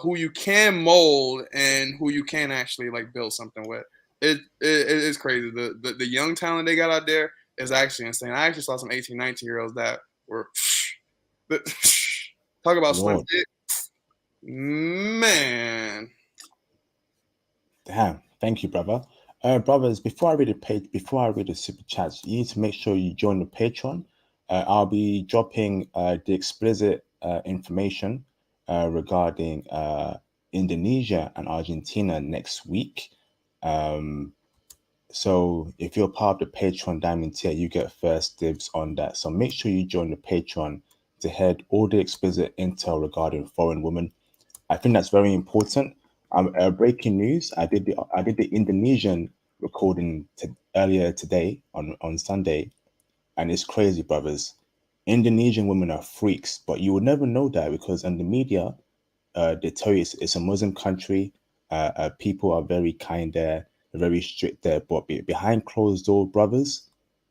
who you can mold and who you can actually like build something with. It is crazy. The young talent they got out there is actually insane. I actually saw some 18, 19 year olds that were talk about slim Lord, dick. Man. damn. Thank you, brother. Brothers, before I read the super chats, you need to make sure you join the Patreon. I'll be dropping the explicit information regarding Indonesia and Argentina next week. Um, so if you're part of the Patreon Diamond tier, you get first dibs on that. So make sure you join the Patreon to head all the explicit intel regarding foreign women. I think that's very important. Breaking news: I did the Indonesian recording earlier today on Sunday, and it's crazy, brothers. Indonesian women are freaks, but you would never know that because in the media, they tell you it's a Muslim country. People are very kind there, very strict there, but behind closed door, brothers,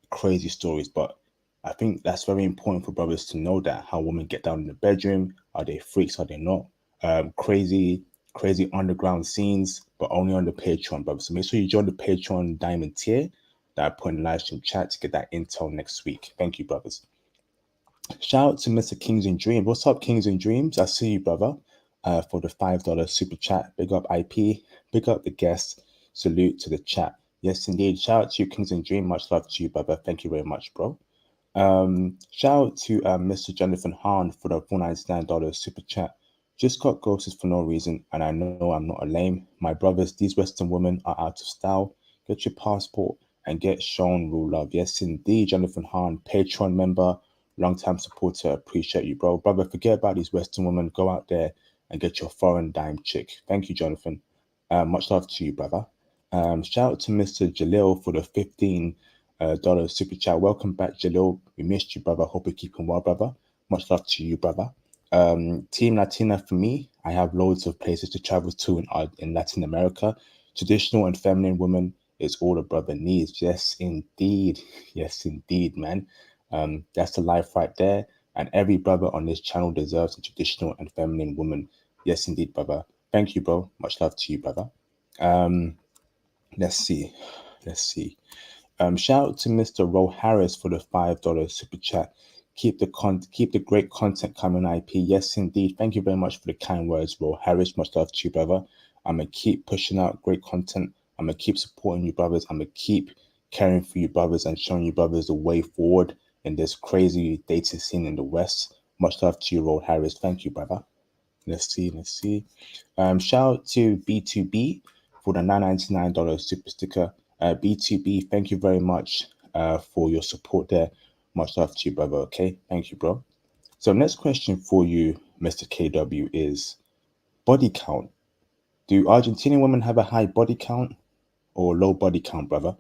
crazy stories. But I think that's very important for brothers to know that how women get down in the bedroom. Are they freaks? Are they not? Crazy underground scenes, but only on the Patreon, brothers. So make sure you join the Patreon Diamond tier that I put in the live stream chat to get that intel next week. Thank you, brothers. Shout out to Mr. Kings and Dreams. What's up, Kings and Dreams? I see you, brother. For the $5 super chat. Big up IP. Big up the guest. Salute to the chat. Yes, indeed. Shout out to you, Kings and Dream. Much love to you, brother. Thank you very much, bro. Shout out to Mr. Jonathan Hahn for the $499 super chat. Just got ghosted for no reason, and I know I'm not a lame. My brothers, these Western women are out of style. Get your passport and get shown real love. Yes, indeed, Jonathan Hahn, Patreon member, long-time supporter. Appreciate you, bro. Brother, forget about these Western women. Go out there and get your foreign dime chick. Thank you, Jonathan. Much love to you, brother. Shout out to Mr. Jalil for the $15 super chat. Welcome back, Jalil. We missed you, brother. Hope you're keeping well, brother. Much love to you, brother. Team Latina for me, I have loads of places to travel to in Latin America. Traditional and feminine women is all a brother needs. Yes, indeed. Yes, indeed, man. That's the life right there. And every brother on this channel deserves a traditional and feminine woman. Yes, indeed, brother. Thank you, bro. Much love to you, brother. Let's see. Shout out to Mr. Ro Harris for the $5 super chat. Keep the great content coming, IP. Yes, indeed. Thank you very much for the kind words, Ro Harris. Much love to you, brother. I'm gonna keep pushing out great content. I'm gonna keep supporting you, brothers. I'm gonna keep caring for you, brothers, and showing you, brothers, the way forward in this crazy dating scene in the West. Much love to you, Ro Harris. Thank you, brother. Let's see. Shout out to B2B for the $9.99 super sticker. B2B, thank you very much for your support there. Much love to you, brother. Okay, thank you, bro. So next question for you, Mr. KW, is body count. Do Argentinian women have a high body count or low body count, brother?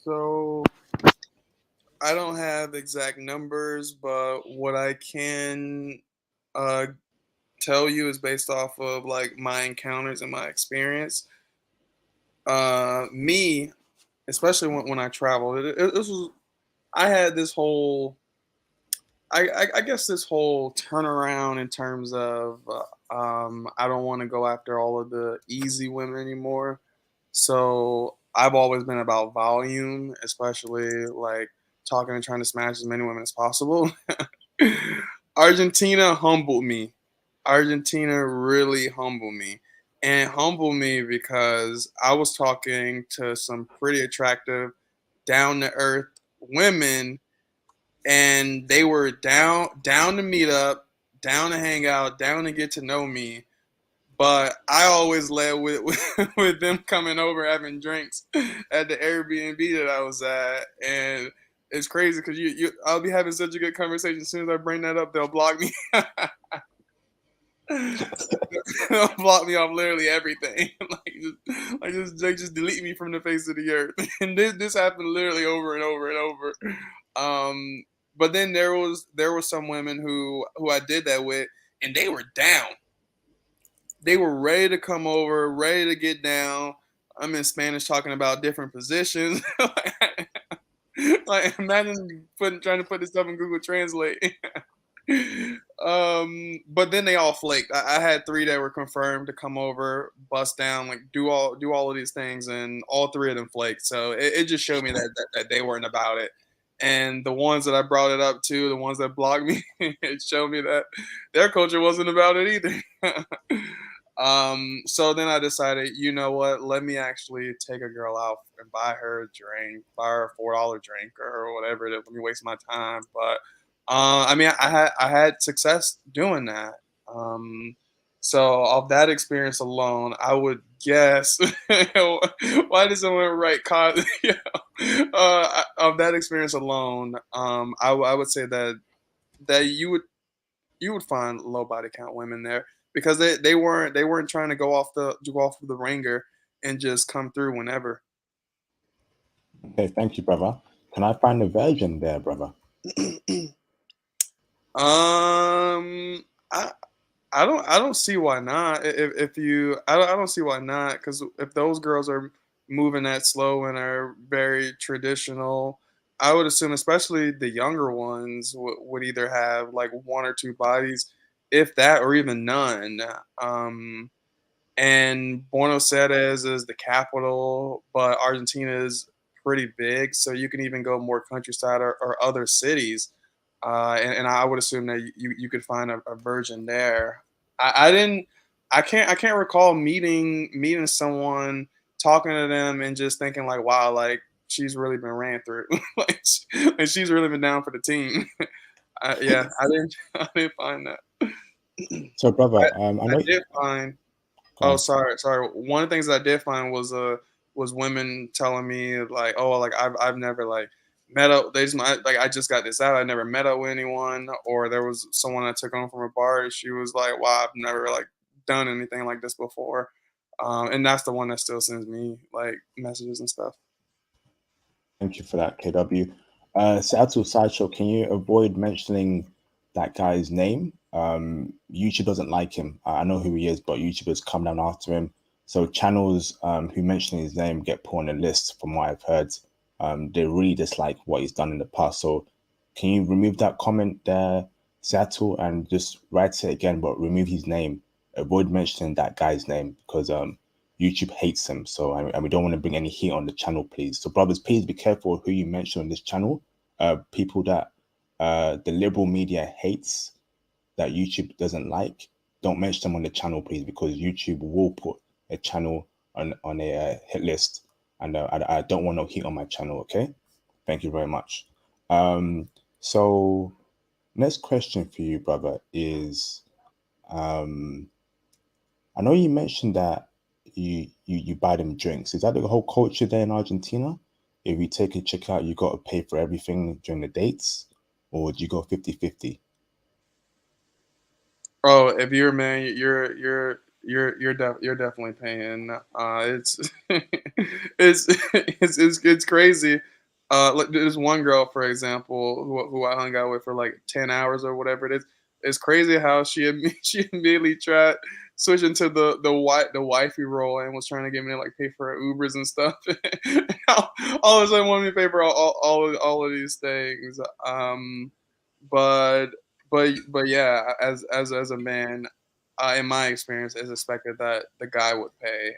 So I don't have exact numbers, but what I can uh tell you is based off of like my encounters and my experience. Me, especially when I traveled, this was I had this whole I guess this whole turnaround in terms of I don't want to go after all of the easy women anymore. So I've always been about volume, especially like talking and trying to smash as many women as possible. Argentina humbled me. Argentina really humbled me. And humbled me because I was talking to some pretty attractive, down to earth women, and they were down to meet up, down to hang out, down to get to know me. But I always led with them coming over having drinks at the Airbnb that I was at, and it's crazy because I'll be having such a good conversation. As soon as I bring that up, they'll block me. They'll block me off literally everything. They just delete me from the face of the earth. And this happened literally over and over and over. But then there was some women who I did that with, and they were down. They were ready to come over, ready to get down. I'm in Spanish talking about different positions. Like imagine trying to put this stuff in Google Translate. But then they all flaked. I had three that were confirmed to come over, bust down, like do all of these things, and all three of them flaked. So it just showed me that they weren't about it. And the ones that I brought it up to, the ones that blocked me, it showed me that their culture wasn't about it either. So then I decided, you know what? Let me actually take a girl out and buy her a drink, buy her a $4 drink or whatever. Let me waste my time. But I mean, I had success doing that. So of that experience alone, I would guess why does someone write of that experience alone, I would say that you would find low body count women there because they weren't trying to go off of the ringer and just come through whenever. Okay, thank you, brother. Can I find the version there, brother? I I don't see why not. If you I don't see why not, because if those girls are moving that slow and are very traditional, I would assume especially the younger ones would either have like one or two bodies, if that, or even none. Um, and Buenos Aires is the capital, but Argentina is pretty big, so you can even go more countryside or other cities, and I would assume that you could find a version there. I didn't, I can't recall meeting someone, talking to them, and just thinking like, wow, like she's really been ran through, like she's really been down for the team. Yeah, I didn't I didn't find that. So, I, brother, I I know. did find Go Oh, on. sorry. One of the things I did find was women telling me like, oh, like I've never like met up. Like I just got this out. I never met up with anyone. Or there was someone I took on from a bar. She was like, wow, I've never like done anything like this before. And that's the one that still sends me like messages and stuff. Thank you for that, KW. Seattle Sideshow, can you avoid mentioning that guy's name? YouTube doesn't like him. I know who he is, but YouTubers come down after him. So channels who mention his name get put on a list, from what I've heard. They really dislike what he's done in the past. So can you remove that comment there, Seattle, and just write it again, but remove his name. Avoid mentioning that guy's name because YouTube hates him. So and we don't want to bring any heat on the channel, please. So brothers, please be careful who you mention on this channel. People that the liberal media hates, that YouTube doesn't like, don't mention them on the channel, please, because YouTube will put a channel on a hit list, and I don't want no heat on my channel. Okay, thank you very much. So next question for you, brother, is I know you mentioned that you buy them drinks. Is that the whole culture there in Argentina? If you take a chick out, you got to pay for everything during the dates, or do you go 50-50? Oh, if you're a man, you're definitely paying. It's it's crazy. Like there's one girl, for example, who I hung out with for like 10 hours or whatever it is. It's crazy how she immediately tried switch into the wifey role and was trying to get me to like pay for Ubers and stuff. All of a sudden, wanted me to pay for all of these things. But but yeah, as a man, in my experience, it's expected that the guy would pay.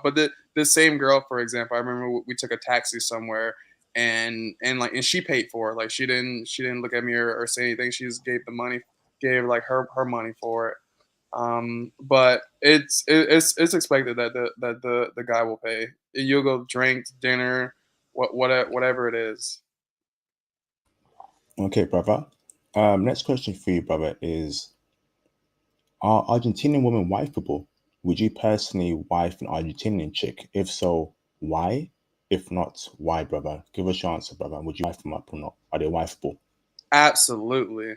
But the same girl, for example, I remember we took a taxi somewhere, and she paid for it. Like she didn't look at me or say anything. She just gave like her money for it. But it's expected that the guy will pay. You'll go drinks, dinner, whatever it is. Okay, brother. Next question for you, brother, is are Argentinian women wifeable? Would you personally wife an Argentinian chick? If so, why? If not, why, brother? Give us your answer, brother. Would you wife them up or not? Are they wifeable? Absolutely.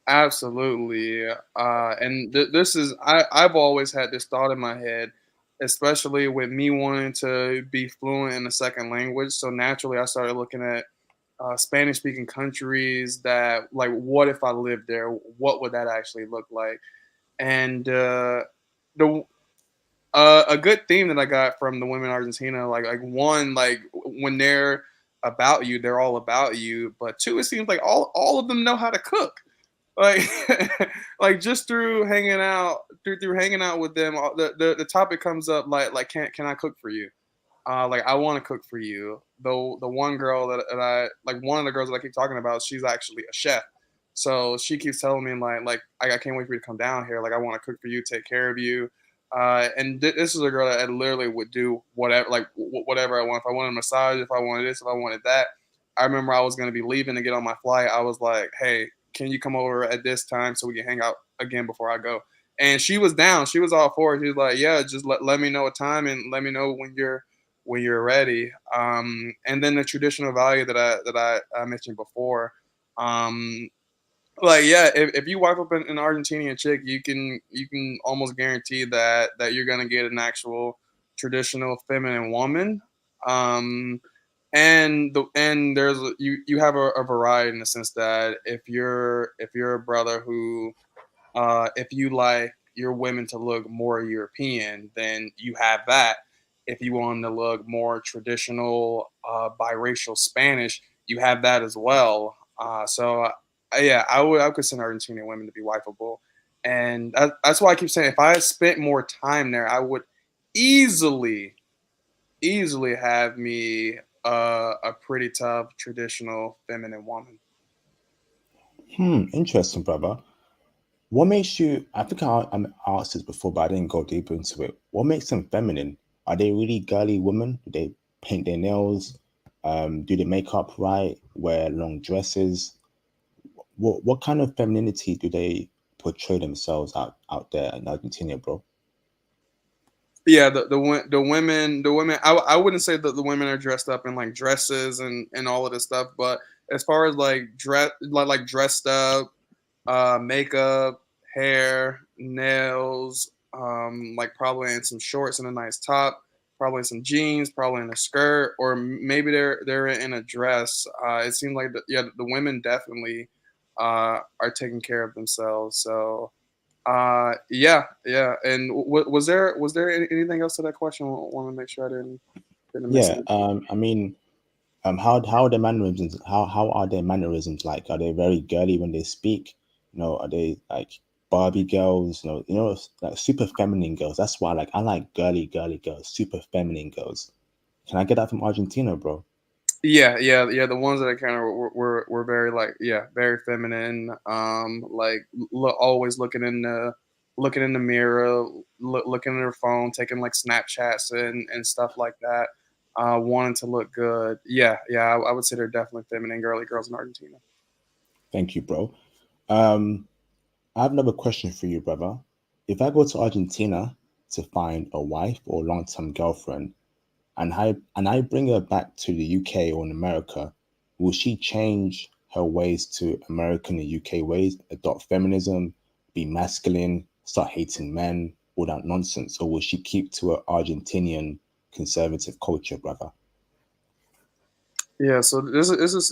Absolutely. And this is I've always had this thought in my head, especially with me wanting to be fluent in a second language. So naturally, I started looking at Spanish speaking countries that, like, what if I lived there? What would that actually look like? And the a good theme that I got from the women in Argentina, like one, like when they're about you, they're all about you. But two, it seems like all of them know how to cook. Like like just through hanging out through hanging out with them, the topic comes up like can I cook for you? Like I want to cook for you. Though the one girl that I like, one of the girls that I keep talking about, she's actually a chef. So she keeps telling me like I can't wait for you to come down here. Like I want to cook for you, take care of you. And this is a girl that I literally would do whatever, like whatever I want. If I wanted a massage, if I wanted this, if I wanted that. I remember I was going to be leaving to get on my flight. I was like, hey, can you come over at this time so we can hang out again before I go? And she was down. She was all for it. She was like, yeah, just let me know a time and let me know when you're ready. And then the traditional value I mentioned before. Um, like yeah, if you wife up an Argentinian chick, you can almost guarantee that you're gonna get an actual traditional feminine woman. Um, and you have a variety in the sense that if you're a brother who if you like your women to look more European, then you have that. If you want them to look more traditional, biracial Spanish, you have that as well. Yeah, I would consider Argentinian women to be wifeable, and that's why I keep saying if I spent more time there, I would easily, easily have me a pretty tough traditional feminine woman. Interesting, brother. What makes you? I think I asked this before, but I didn't go deeper into it. What makes them feminine? Are they really girly women? Do they paint their nails? Do they make up right? Wear long dresses? What kind of femininity do they portray themselves out there in Argentina, bro? Yeah, the women. I wouldn't say that the women are dressed up in like dresses and all of this stuff, but as far as like like dressed up, makeup, hair, nails, like probably in some shorts and a nice top, probably some jeans, probably in a skirt, or maybe they're in a dress. It seems like yeah, the women definitely are taking care of themselves. So yeah, yeah. And was there anything else to that question? I want to make sure I didn't miss Yeah. anything. I mean, how are their mannerisms? How are their mannerisms like? Are they very girly when they speak? Are they like Barbie girls? Like super feminine girls. That's why I like girly girls, super feminine girls. Can I get that from Argentina, bro? Yeah. The ones that I kind of were very like, yeah, very feminine. Like always looking in the mirror, looking at her phone, taking like Snapchats and stuff like that. Wanting to look good. Yeah. I would say they're definitely feminine, girly girls in Argentina. Thank you, bro. Um, I have another question for you, brother. If I go to Argentina to find a wife or long-term girlfriend, and I bring her back to the UK or in America, will she change her ways to American and UK ways, adopt feminism, be masculine, start hating men, all that nonsense, or will she keep to her Argentinian conservative culture, brother? Yeah, so this is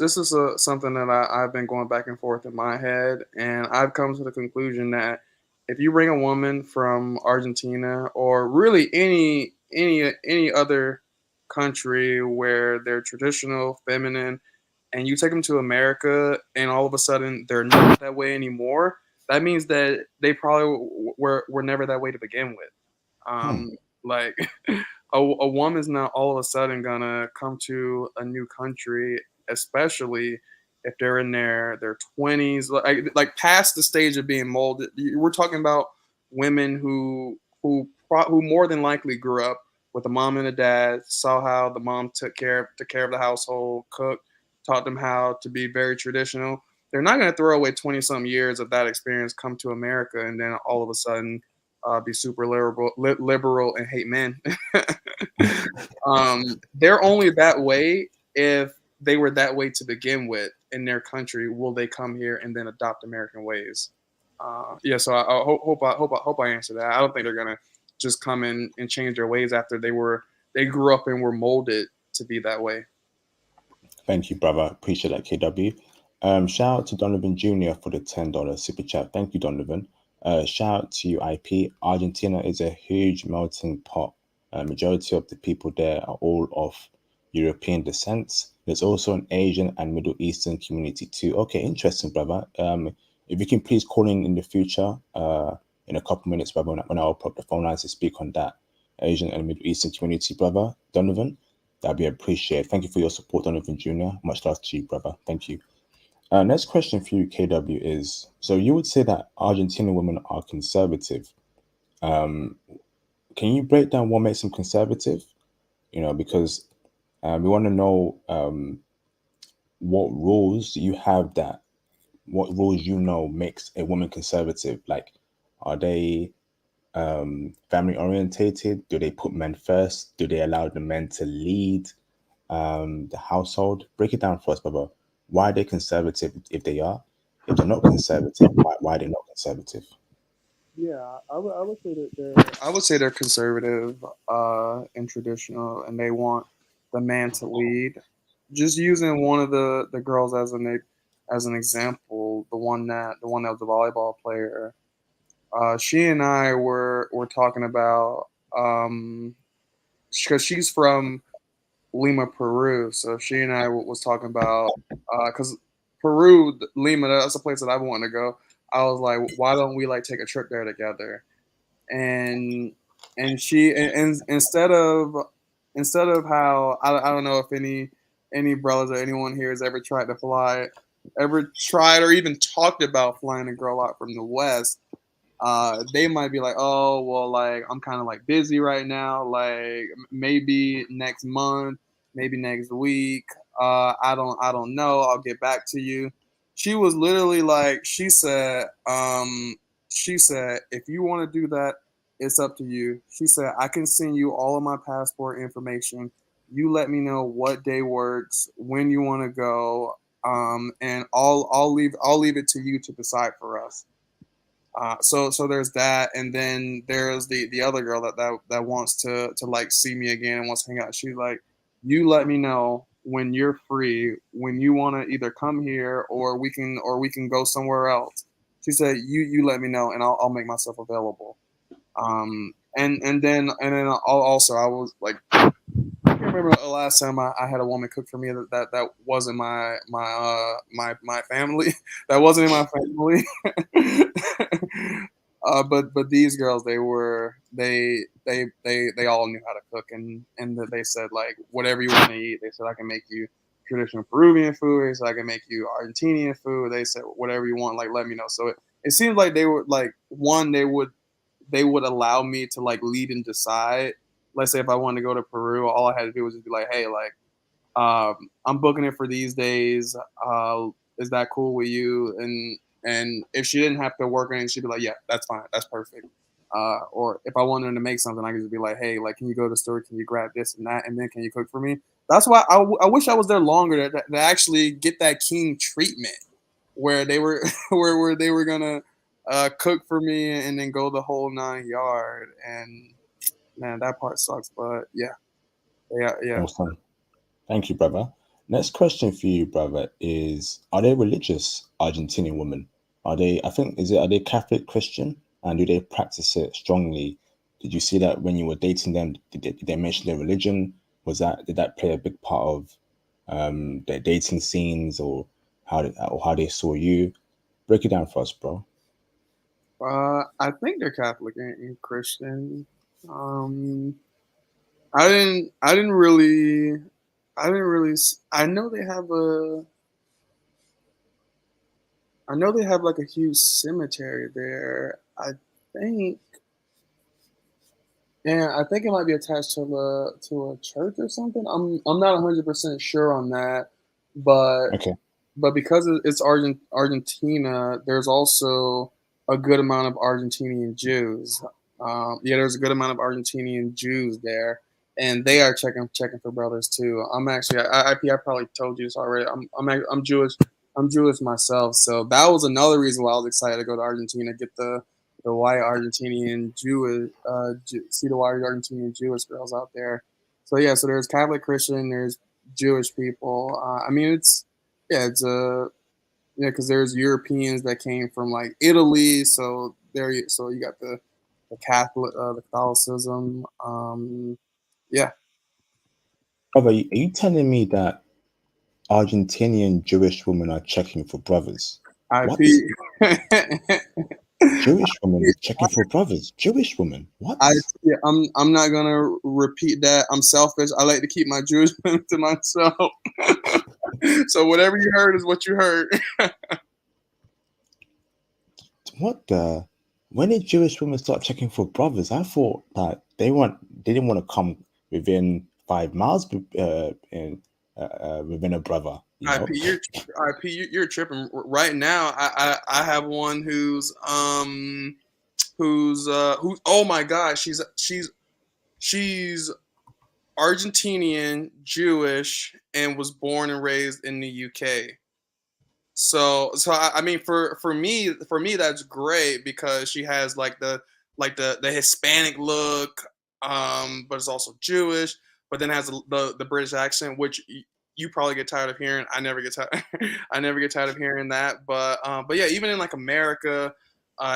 something that I've been going back and forth in my head, and I've come to the conclusion that if you bring a woman from Argentina or really any other country where they're traditional, feminine, and you take them to America, and all of a sudden they're not that way anymore, that means that they probably were never that way to begin with. Hmm. Like a woman's not all of a sudden gonna come to a new country, especially if they're in their 20s, like past the stage of being molded. We're talking about women who more than likely grew up with a mom and a dad, saw how the mom took care of the household, cooked, taught them how to be very traditional. They're not going to throw away 20 some years of that experience, come to America, and then all of a sudden be super liberal and hate men. They're only that way if they were that way to begin with in their country. Will they come here and then adopt American ways? Yeah, so I hope I answer that. I don't think they're gonna just come in and change their ways after they grew up and were molded to be that way. Thank you, brother. Appreciate that, KW. Shout out to Donovan Jr. for the $10 super chat. Thank you, Donovan. Shout out to you, IP. Argentina is a huge melting pot. Majority of the people there are all of European descent. There's also an Asian and Middle Eastern community too. Okay, interesting, brother. If you can please call in the future, in a couple minutes, brother, when I'll put the phone lines to speak on that Asian and Middle Eastern community, brother, Donovan. That'd be appreciated. Thank you for your support, Donovan Jr. Much love to you, brother. Thank you. Next question for you, KW, is so you would say that Argentinian women are conservative. Um, can you break down what makes them conservative? Because we want to know what rules you have that what rules makes a woman conservative. Like, are they family orientated? Do they put men first? Do they allow the men to lead the household? Break it down for us, Baba. Why are they conservative if they are? If they're not conservative, why are they not conservative? Yeah, I would say that they're conservative and traditional, and they want the man to lead. Just using one of the girls as an example, the one that was a volleyball player. She and I were talking about because she's from Lima, Peru. So she and I was talking about because Peru, Lima, that's a place that I've wanted to go. I was like, why don't we like take a trip there together? And she and instead of how I don't know if any brothers or anyone here has ever tried or even talked about flying a girl out from the west. They might be like, oh well, like I'm kind of like busy right now, like maybe next month, maybe next week. I don't know. I'll get back to you. She was literally like, she said, if you want to do that, it's up to you. She said, I can send you all of my passport information. You let me know what day works, when you want to go, and I'll leave it to you to decide for us. So there's that, and then there's the other girl that wants to like see me again and wants to hang out. She's like, you let me know when you're free, when you want to either come here or we can go somewhere else. She said, you let me know and I'll make myself available. And then also I was like, I can't remember the last time I had a woman cook for me that wasn't my family. That wasn't in my family. But these girls, they all knew how to cook, and they said like whatever you want to eat. They said I can make you traditional Peruvian food. They said I can make you Argentinian food. They said whatever you want, like let me know. So it seemed like they were like one they would allow me to like lead and decide. Let's say if I wanted to go to Peru, all I had to do was just be like, hey, like I'm booking it for these days. Is that cool with you? And if she didn't have to work on it, she'd be like, yeah, that's fine, that's perfect. Or if I wanted to make something, I could just be like, hey, like, can you go to the store? Can you grab this and that? And then can you cook for me? That's why I wish I was there longer to actually get that king treatment where they were where they were gonna cook for me and then go the whole 9 yard. And man, that part sucks. But yeah, yeah. Awesome. Thank you, brother. Next question for you, brother, is are they religious Argentinian women? Are they Catholic Christian? And do they practice it strongly? Did you see that when you were dating them? Did they mention their religion? Did that play a big part of their dating scenes or how they saw you? Break it down for us, bro. I think they're Catholic and Christian. Um, I didn't really. I know they have like a huge cemetery there. Think, I think it might be attached to a church or something. I'm not 100% sure on that, but Okay. because it's Argentina, there's also a good amount of Argentinian Jews. Yeah, there's a good amount of Argentinian Jews there, and they are checking for brothers too. I'm actually, I probably told you this already. I'm Jewish. I'm Jewish myself, so that was another reason why I was excited to go to Argentina, get the white Argentinian Jewish, see the white Argentinian Jewish girls out there. So yeah, so there's Catholic, Christian, there's Jewish people. I mean, it's a yeah, because there's Europeans that came from like Italy, so so you got the Catholicism. Yeah, Brother, are you telling me that Argentinian Jewish women are checking for brothers? What? IP. Jewish women checking for brothers? Jewish women? I What? yeah, I'm not gonna repeat that. I'm selfish. I like to keep my Jewish to myself. So whatever you heard is what you heard. What the? When did Jewish women start checking for brothers? I thought that they didn't want to come within 5 miles within a brother. You know. You're tripping right now. I have one who's oh my gosh, she's Argentinian, Jewish, and was born and raised in the UK. So I mean, for me that's great because she has like the Hispanic look, but it's also Jewish, but then has the British accent, which you probably get tired of hearing. I never get tired. I never get tired of hearing that. But yeah, even in like America,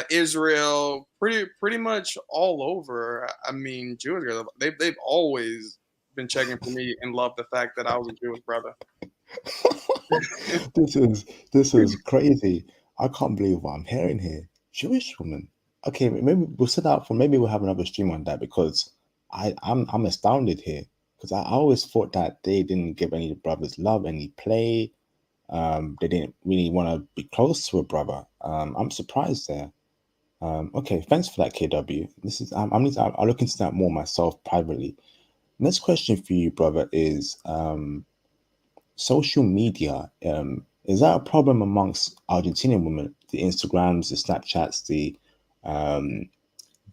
Israel, pretty much all over. I mean, Jewish girls, they've always been checking for me and loved the fact that I was a Jewish brother. this is this is crazy. I can't believe what I'm hearing here. Jewish woman. Okay, maybe we'll set out for maybe we'll have another stream on that because I'm astounded here because I always thought that they didn't give any brothers love, any play. They didn't really want to be close to a brother. I'm surprised there. Okay, thanks for that, KW. This is I'll look into that more myself privately. Next question for you, brother, is social media. Is that a problem amongst Argentinian women? The Instagrams, the Snapchats, um,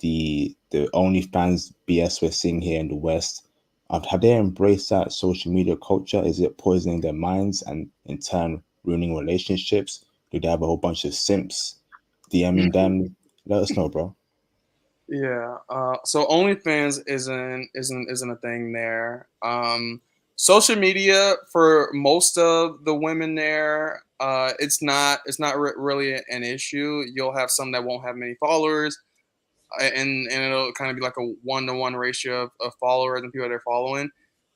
the OnlyFans BS we're seeing here in the West. Have they embraced that social media culture? Is it poisoning their minds and in turn ruining relationships? Do they have a whole bunch of simps DMing them? Let us know, bro. Yeah. So OnlyFans isn't a thing there. Social media for most of the women there, it's not really an issue. You'll have some that won't have many followers, and it'll kind of be like a 1-to-1 ratio of followers and people they're following.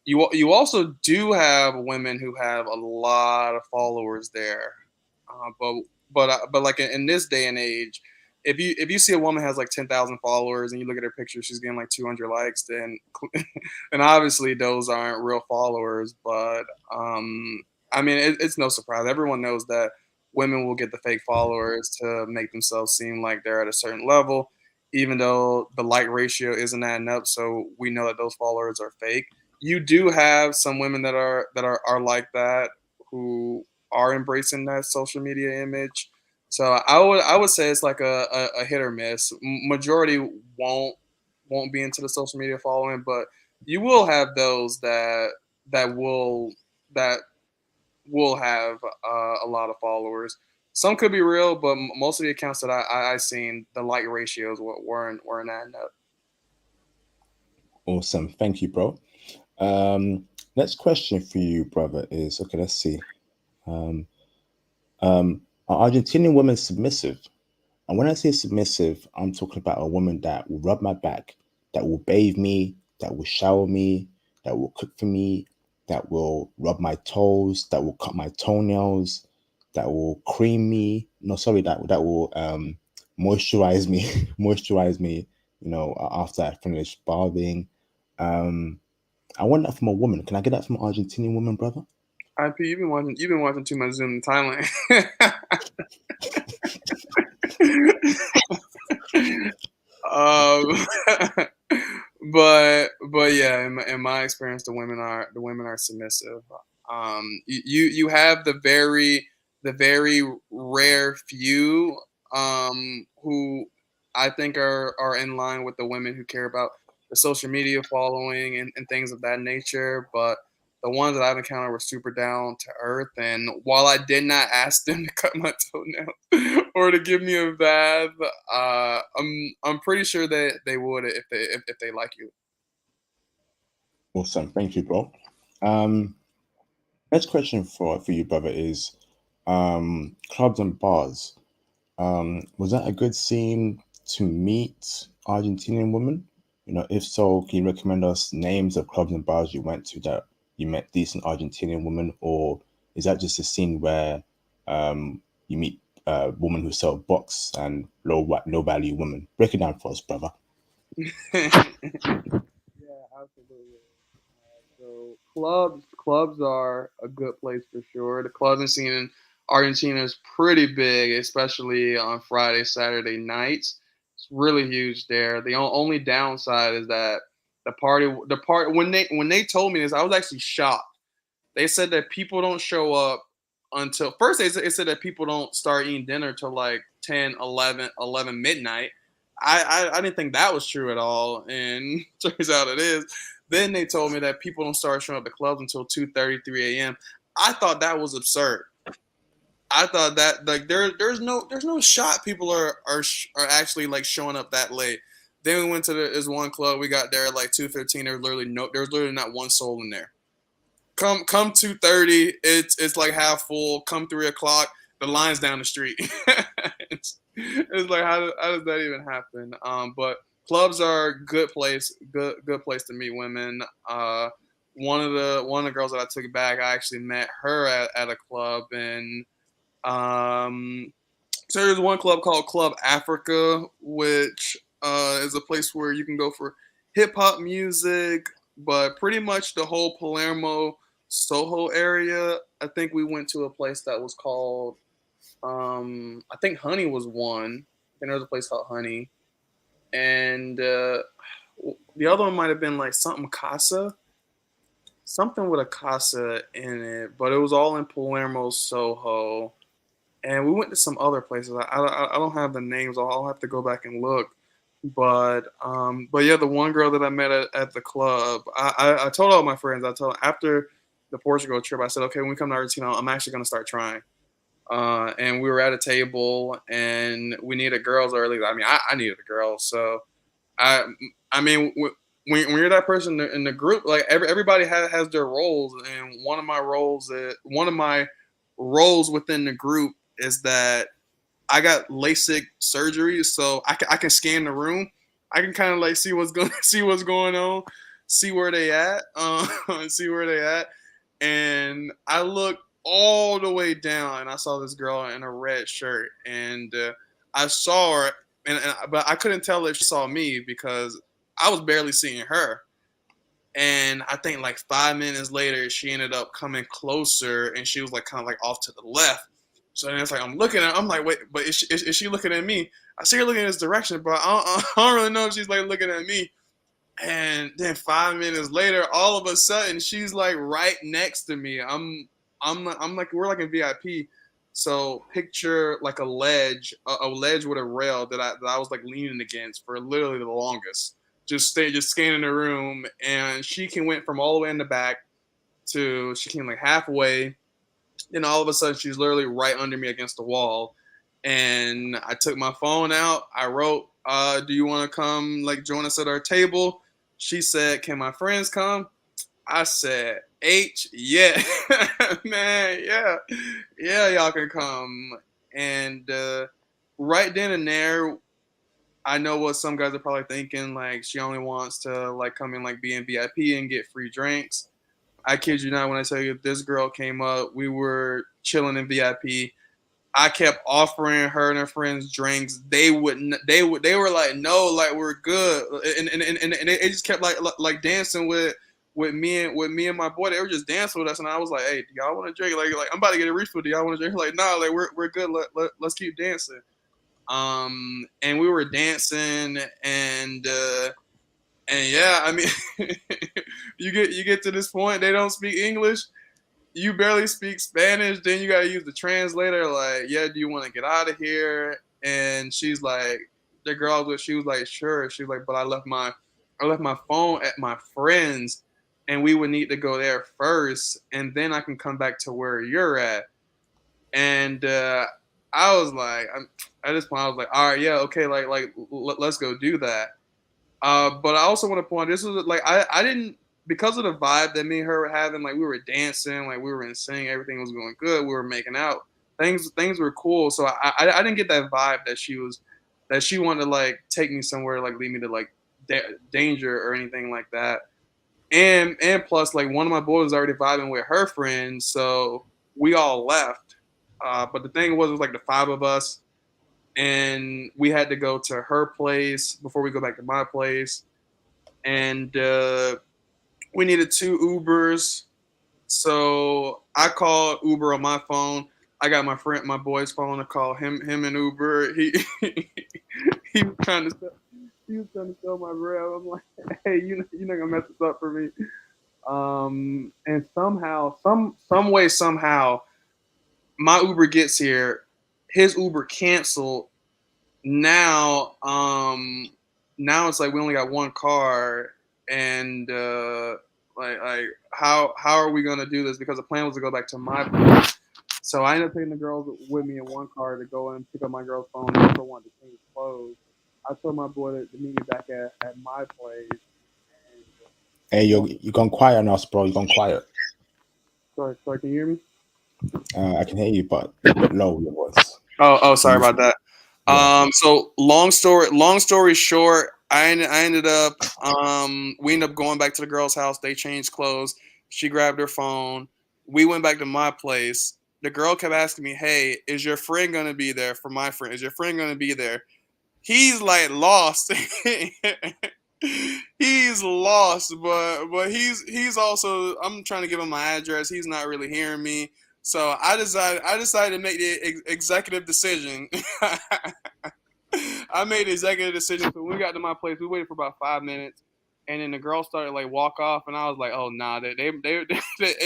you also do have women who have a lot of followers there, but like in this day and age, if you see a woman has like 10,000 followers and you look at her picture, she's getting like 200 likes, then and obviously those aren't real followers. But I mean, it's no surprise. Everyone knows that women will get the fake followers to make themselves seem like they're at a certain level, even though the like ratio isn't adding up. So we know that those followers are fake. You do have some women that are like that, who are embracing that social media image. So I would say it's like a hit or miss. Majority won't be into the social media following, but you will have those that will that will have a lot of followers. Some could be real, but most of the accounts that I seen, the like ratios weren't adding up. Awesome. Thank you, bro. Um, Next question for you, brother, is okay, let's see. Um, are Argentinian women submissive? And when I say submissive, I'm talking about a woman that will rub my back, that will bathe me, that will shower me, that will cook for me, that will rub my toes, that will cut my toenails, that will cream me. No, sorry, that will moisturize me, moisturize me. After I finish bathing. Um, I want that from a woman. Can I get that from an Argentinian woman, brother? IP, you've been watching too much Zoom in Thailand. um, but yeah, in my experience, the women are submissive. You have the very rare few who I think are in line with the women who care about the social media following and things of that nature. But the ones that I've encountered were super down to earth. And while I did not ask them to cut my toenails or to give me a bath, I'm pretty sure that they would if they like you. Awesome. Thank you, bro. Um, Next question for you, brother, is clubs and bars. Was that a good scene to meet Argentinian women? If so, can you recommend us names of clubs and bars you went to that you met decent Argentinian women, or is that just a scene where you meet women who sell books and low value women? Break it down for us, brother. Yeah, absolutely. So clubs are a good place for sure. The clubbing scene in Argentina is pretty big, especially on Friday, Saturday nights. It's really huge there. The only downside is that the part when they told me this, I was actually shocked. They said that people don't show up until first they said that people don't start eating dinner till like 10, 11 midnight. I didn't think that was true at all, and turns out it is. Then they told me that people don't start showing up at clubs until 2:30, 3 a.m. I thought that was absurd. I thought that like there's no shot people are actually like showing up that late. Then we went to this one club. We got there at like 2:15. There's literally not one soul in there. Come 2:30, it's like half full. Come 3 o'clock, the line's down the street. It's like how does that even happen? But clubs are a good place to meet women. One of the girls that I took back, I actually met her at a club, and um, so there's one club called Club Africa, which is a place where you can go for hip hop music, but pretty much the whole Palermo Soho area. I think we went to a place that was called, I think Honey was one. And there was a place called Honey, and the other one might have been like something Casa, something with a Casa in it, but it was all in Palermo Soho. And we went to some other places. I don't have the names. I'll have to go back and look. But yeah, the one girl that I met at the club, I told all my friends. I told after the Portugal trip, I said, okay, when we come to Argentina, I'm actually gonna start trying. And we were at a table, and we needed girls early. I mean, I needed a girl, so I I mean, when you're that person in the group, like everybody has their roles, and one of my roles within the group is that I got LASIK surgery, so I can scan the room. I can kind of like see what's going see what's going on. see where they at, see where they at, and I looked all the way down, and I saw this girl in a red shirt, and I saw her, but I couldn't tell if she saw me because I was barely seeing her. And I think like 5 minutes later, she ended up coming closer, and she was like kind of like off to the left. So then it's like I'm looking at, I'm like, wait, but is she looking at me? I see her looking in this direction, but I don't really know if she's like looking at me. And then 5 minutes later, all of a sudden, she's like right next to me. I'm like we're like in VIP. So picture like a ledge with a rail that I was like leaning against for literally the longest. Just scanning the room, and went from all the way in the back to she came like halfway. Then all of a sudden, she's literally right under me against the wall. And I took my phone out. I wrote, "Do you want to come like join us at our table?" She said, "Can my friends come?" I said, "H, yeah, man, yeah, yeah, y'all can come." And right then and there, I know what some guys are probably thinking. Like, she only wants to like come in like be in VIP and get free drinks. I kid you not when I tell you this girl came up. We were chilling in VIP. I kept offering her and her friends drinks. They were like, no, like we're good, and they just kept like dancing with me and my boy. They were just dancing with us, and I was like, hey, do y'all want to drink? Like I'm about to get a refill. Do y'all want to drink? Like, nah, like we're good. Let's keep dancing. And we were dancing, and yeah, I mean, you get to this point, they don't speak English, you barely speak Spanish, then you gotta use the translator. Like, yeah, do you want to get out of here? And she's like, the girl was, she was like, sure. She was like, but I left my phone at my friend's, and we would need to go there first, and then I can come back to where you're at. And I was like, at this point, I was like, all right, yeah, okay, let's go do that. But I also want to point, this was like I didn't, because of the vibe that me and her were having, like we were dancing, like we were in sync, everything was going good, we were making out, things were cool. So I didn't get that vibe that she wanted to like take me somewhere, like lead me to like danger or anything like that. And plus, like one of my boys was already vibing with her friends, so we all left. But the thing was, it was like the five of us, and we had to go to her place before we go back to my place. And we needed two Ubers, so I called Uber on my phone. I got my boy's phone to call him an Uber. He was trying to sell my bread. I'm like, hey, you're not gonna mess this up for me. And somehow, some way, somehow, my Uber gets here. His Uber canceled. Now, now it's like we only got one car, and like how are we gonna do this? Because the plan was to go back to my place. So I ended up taking the girls with me in one car to go and pick up my girl's phone. I also wanted to change clothes. I told my boy to meet me back at my place. And, Hey, you gone quiet on us, bro. You gone quiet. sorry, can you hear me? I can hear you, but a bit low your voice. Oh, sorry about that. Yeah. So long story short, I ended up we ended up going back to the girl's house. They changed clothes. She grabbed her phone. We went back to my place. The girl kept asking me, "Hey, is your friend gonna be there?" For my friend, is your friend gonna be there? He's like lost. He's lost, but he's also. I'm trying to give him my address. He's not really hearing me. So I decided to make the executive decision. I made the executive decision. So when we got to my place, we waited for about 5 minutes, and then the girl started like walk off, and I was like, oh nah, they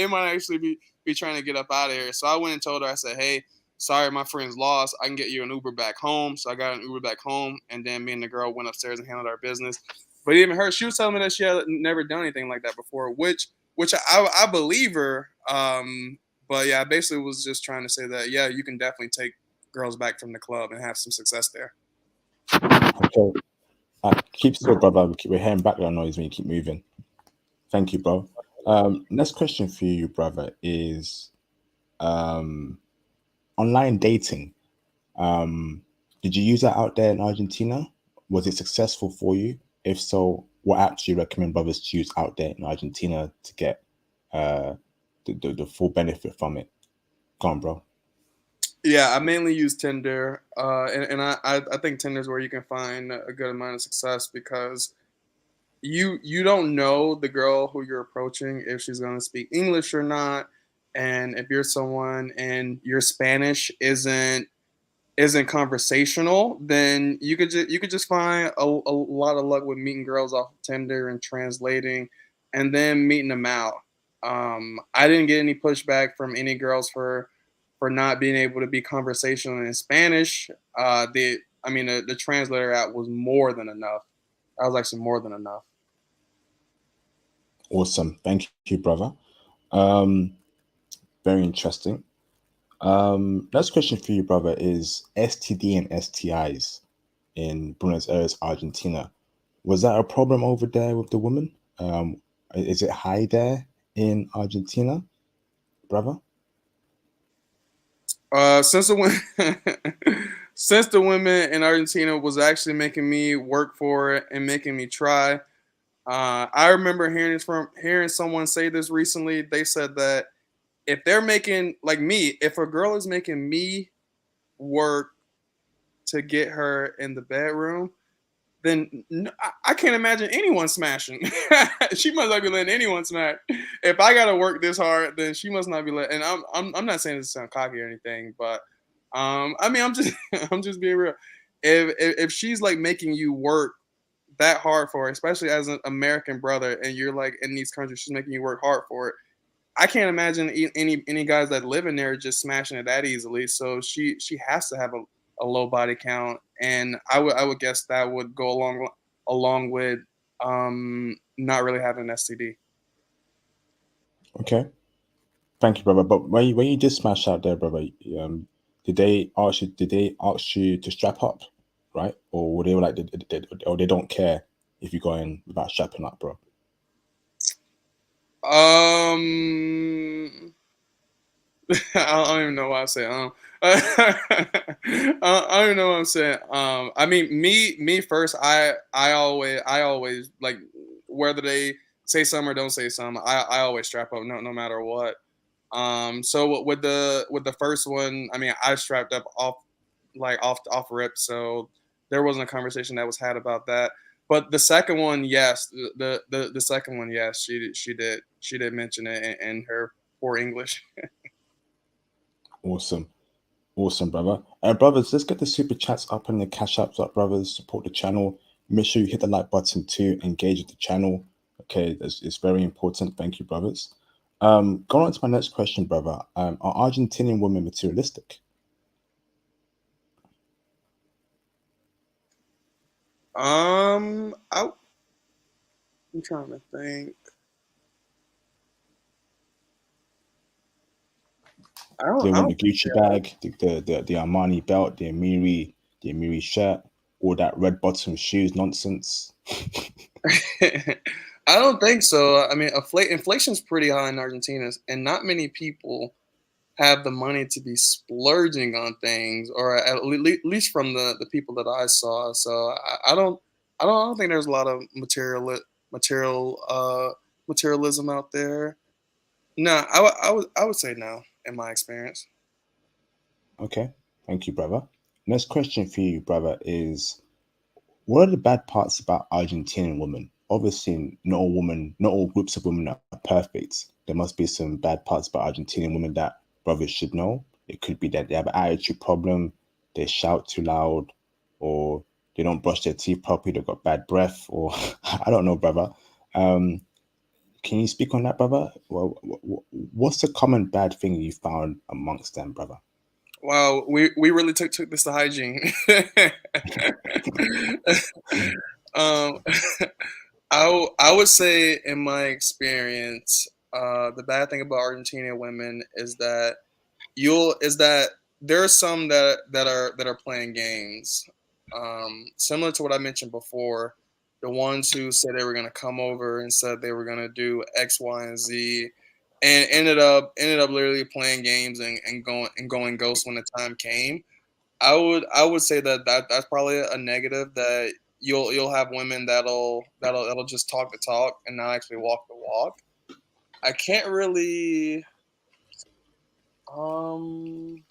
might actually be trying to get up out of here. So I went and told her, I said, hey, sorry, my friend's lost. I can get you an Uber back home. So I got an Uber back home, and then me and the girl went upstairs and handled our business. But even her, she was telling me that she had never done anything like that before, which I believe her. But yeah, I basically was just trying to say that, yeah, you can definitely take girls back from the club and have some success there. Okay. Keep still, brother. We're hearing background noise when you keep moving. Thank you, bro. Next question for you, brother, is online dating. Did you use that out there in Argentina? Was it successful for you? If so, what apps do you recommend brothers to use out there in Argentina to get the full benefit from it? Go on, bro. Yeah, I mainly use Tinder, and I think Tinder is where you can find a good amount of success because you don't know the girl who you're approaching if she's going to speak English or not, and if you're someone and your Spanish isn't conversational, then you could just find a lot of luck with meeting girls off of Tinder and translating, and then meeting them out. I didn't get any pushback from any girls for not being able to be conversational in Spanish. The I mean the translator app was more than enough. That was actually more than enough. Awesome. Thank you, brother. Very interesting. Next question for you, brother, is STD and STIs in Buenos Aires, Argentina. Was that a problem over there with the women? Is it high there in Argentina, brother? Since the since the women in Argentina was actually making me work for it and making me try. I remember hearing someone say this recently. They said that if they're making like me, if a girl is making me work to get her in the bedroom, then I can't imagine anyone smashing. She must not be letting anyone smash. If I gotta work this hard, then she must not be letting. And I'm not saying this to sound cocky or anything, but I mean I'm just I'm just being real. If she's like making you work that hard for it, especially as an American brother, and you're like in these countries, she's making you work hard for it. I can't imagine any guys that live in there just smashing it that easily. So she has to have a low body count, and I would guess that would go along with not really having an STD. Okay. Thank you, brother. But when you did smash out there, brother, did they ask you to strap up, right? Or were they like, or they don't care if you go in without strapping up, bro? Um, I don't even know why I say I don't even know what I'm saying. I mean, me first. I always like whether they say some or don't say some. I always strap up, no matter what. So with the first one, I mean, I strapped up off rip, so there wasn't a conversation that was had about that. But the second one, yes, the second one, yes, she did mention it in her poor English. Awesome. Awesome, brother. Brothers, let's get the super chats up and the cash apps up, brothers. Support the channel. Make sure you hit the like button too. Engage with the channel. Okay, it's very important. Thank you, brothers. Going on to my next question, brother. Are Argentinian women materialistic? I'm trying to think. Do they I want don't the Gucci bag, the Armani belt, the Amiri shirt, or that red bottom shoes nonsense? I don't think so. I mean, inflation's pretty high in Argentina, and not many people have the money to be splurging on things, or at least from the people that I saw. So I don't think there's a lot of material materialism out there. No, I would say no in my experience. Okay, thank you, brother. Next question for you, brother, is what are the bad parts about Argentinian women? Obviously, not all groups of women are perfect. There must be some bad parts about Argentinian women that brothers should know. It could be that they have an attitude problem, they shout too loud, or they don't brush their teeth properly, they've got bad breath, or I don't know, brother. Um, can you speak on that, brother? Well, what's the common bad thing you found amongst them, brother? Wow, we really took this to hygiene. um, I would say in my experience, the bad thing about Argentinian women is that there are some that are playing games, similar to what I mentioned before. The ones who said they were going to come over and said they were going to do X, Y, and Z, and ended up literally playing games and going ghost when the time came. I would say that that's probably a negative that you'll have women that'll just talk the talk and not actually walk the walk. I can't really um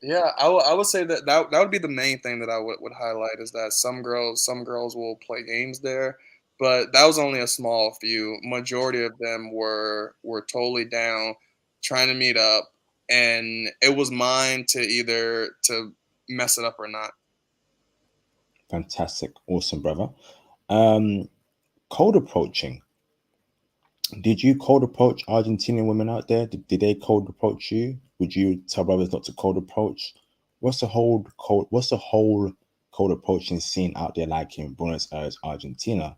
yeah, I would say that would be the main thing that I would highlight is that some girls will play games there, but that was only a small few. Majority of them were totally down, trying to meet up, and it was mine to either to mess it up or not. Fantastic. Awesome, brother. Um, Cold approaching. Did you cold approach Argentinian women out there? Did they cold approach you? Would you tell brothers not to cold approach? What's the whole cold approaching scene out there like in Buenos Aires, Argentina?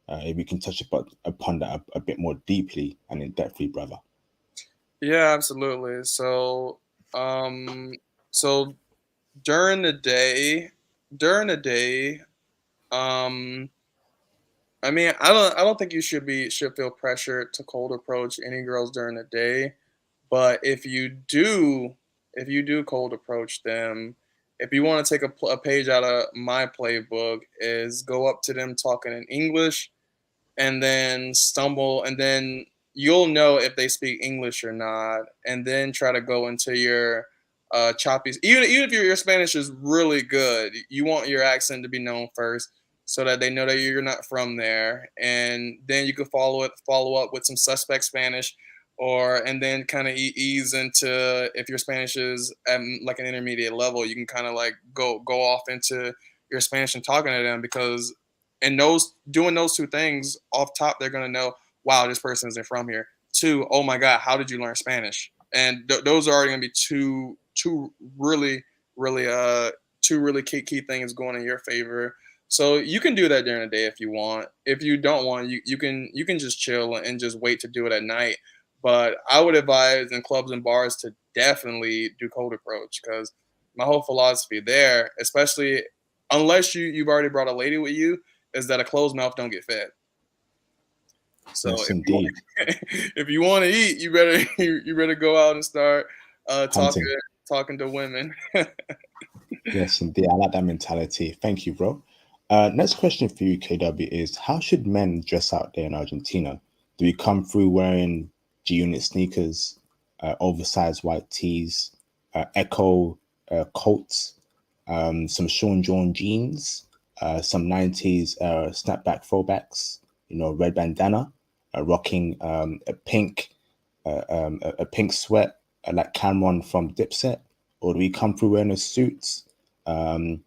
If we can touch upon that a bit more deeply and in depthly, brother. Yeah, absolutely. Um, so during the day, during the day, um, I mean, I don't think you should feel pressure to cold approach any girls during the day. But if you do cold approach them, if you want to take a page out of my playbook, is go up to them talking in English and then stumble, and then you'll know if they speak English or not, and then try to go into your choppy. Even if your Spanish is really good, you want your accent to be known first, so that they know that you're not from there, and then you can follow up with some suspect Spanish, or and then kind of ease into, if your Spanish is at like an intermediate level, you can kind of like go off into your Spanish and talking to them, because and those doing those two things off top, they're gonna know, wow, this person isn't from here. Two, oh my God, how did you learn Spanish? And those are already gonna be two really really two really key things going in your favor. So you can do that during the day if you want. If you don't want, you can just chill and just wait to do it at night. But I would advise in clubs and bars to definitely do cold approach, because my whole philosophy there, especially unless you've already brought a lady with you, is that a closed mouth don't get fed. So Yes, indeed. if you want to eat, you better you better go out and start talking Hunting. talking to women. Yes, indeed. I like that mentality. Thank you, bro. Next question for you, KW, is how should men dress out there in Argentina? Do we come through wearing G-Unit sneakers, oversized white tees, Echo coats, some Sean John jeans, some 90s snapback throwbacks, red bandana, rocking a pink sweat like Cameron from Dipset? Or do we come through wearing a suits, um,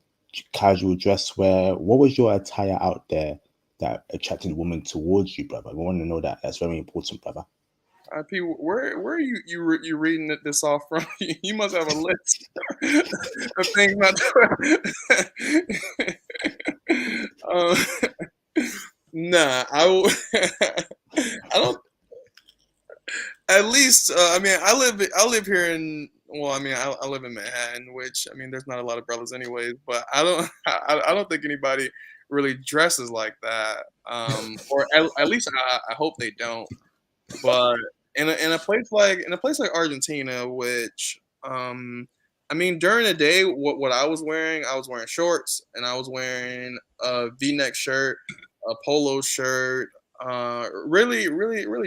casual dress wear? What was your attire out there that attracted women towards you, brother? We want to know that. That's very important, brother. IP, where are you reading this off from? You must have a list of things not to. um, nah, I don't. At least, I mean, I live here in. Well, I mean, I live in Manhattan, which, I mean, there's not a lot of brothers anyways. But I don't I don't think anybody really dresses like that. Or at least I hope they don't. But in a place like Argentina, which I mean, during the day, what I was wearing shorts, and I was wearing a V-neck shirt, a polo shirt, really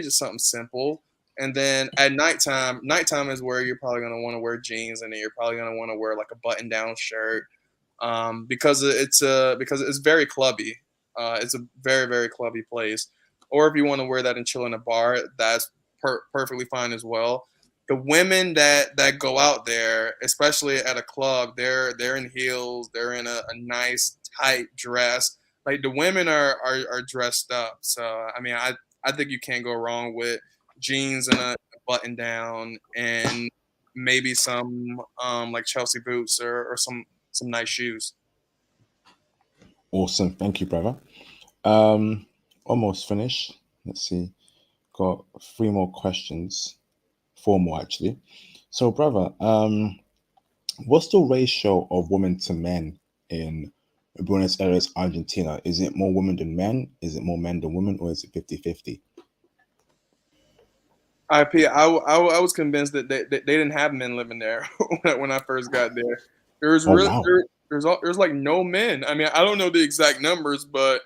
just something simple. And then at nighttime is where you're probably gonna want to wear jeans, and then you're probably gonna want to wear like a button-down shirt, because it's very clubby. It's a very clubby place. Or if you want to wear that and chill in a bar, that's perfectly fine as well. The women that go out there, especially at a club, they're in heels, they're in a nice tight dress. Like the women are dressed up. So I mean, I think you can't go wrong with jeans and a button down, and maybe some like Chelsea boots, or some nice shoes. Awesome. Thank you, brother. Um, Almost finished. Let's see. Got three more questions. Four more, actually. So, brother, what's the ratio of women to men in Buenos Aires, Argentina? Is it more women than men? Is it more men than women? Or is it 50-50? I was convinced that they didn't have men living there when I first got there. There's Oh really wow. there's like no men. I mean, I don't know the exact numbers, but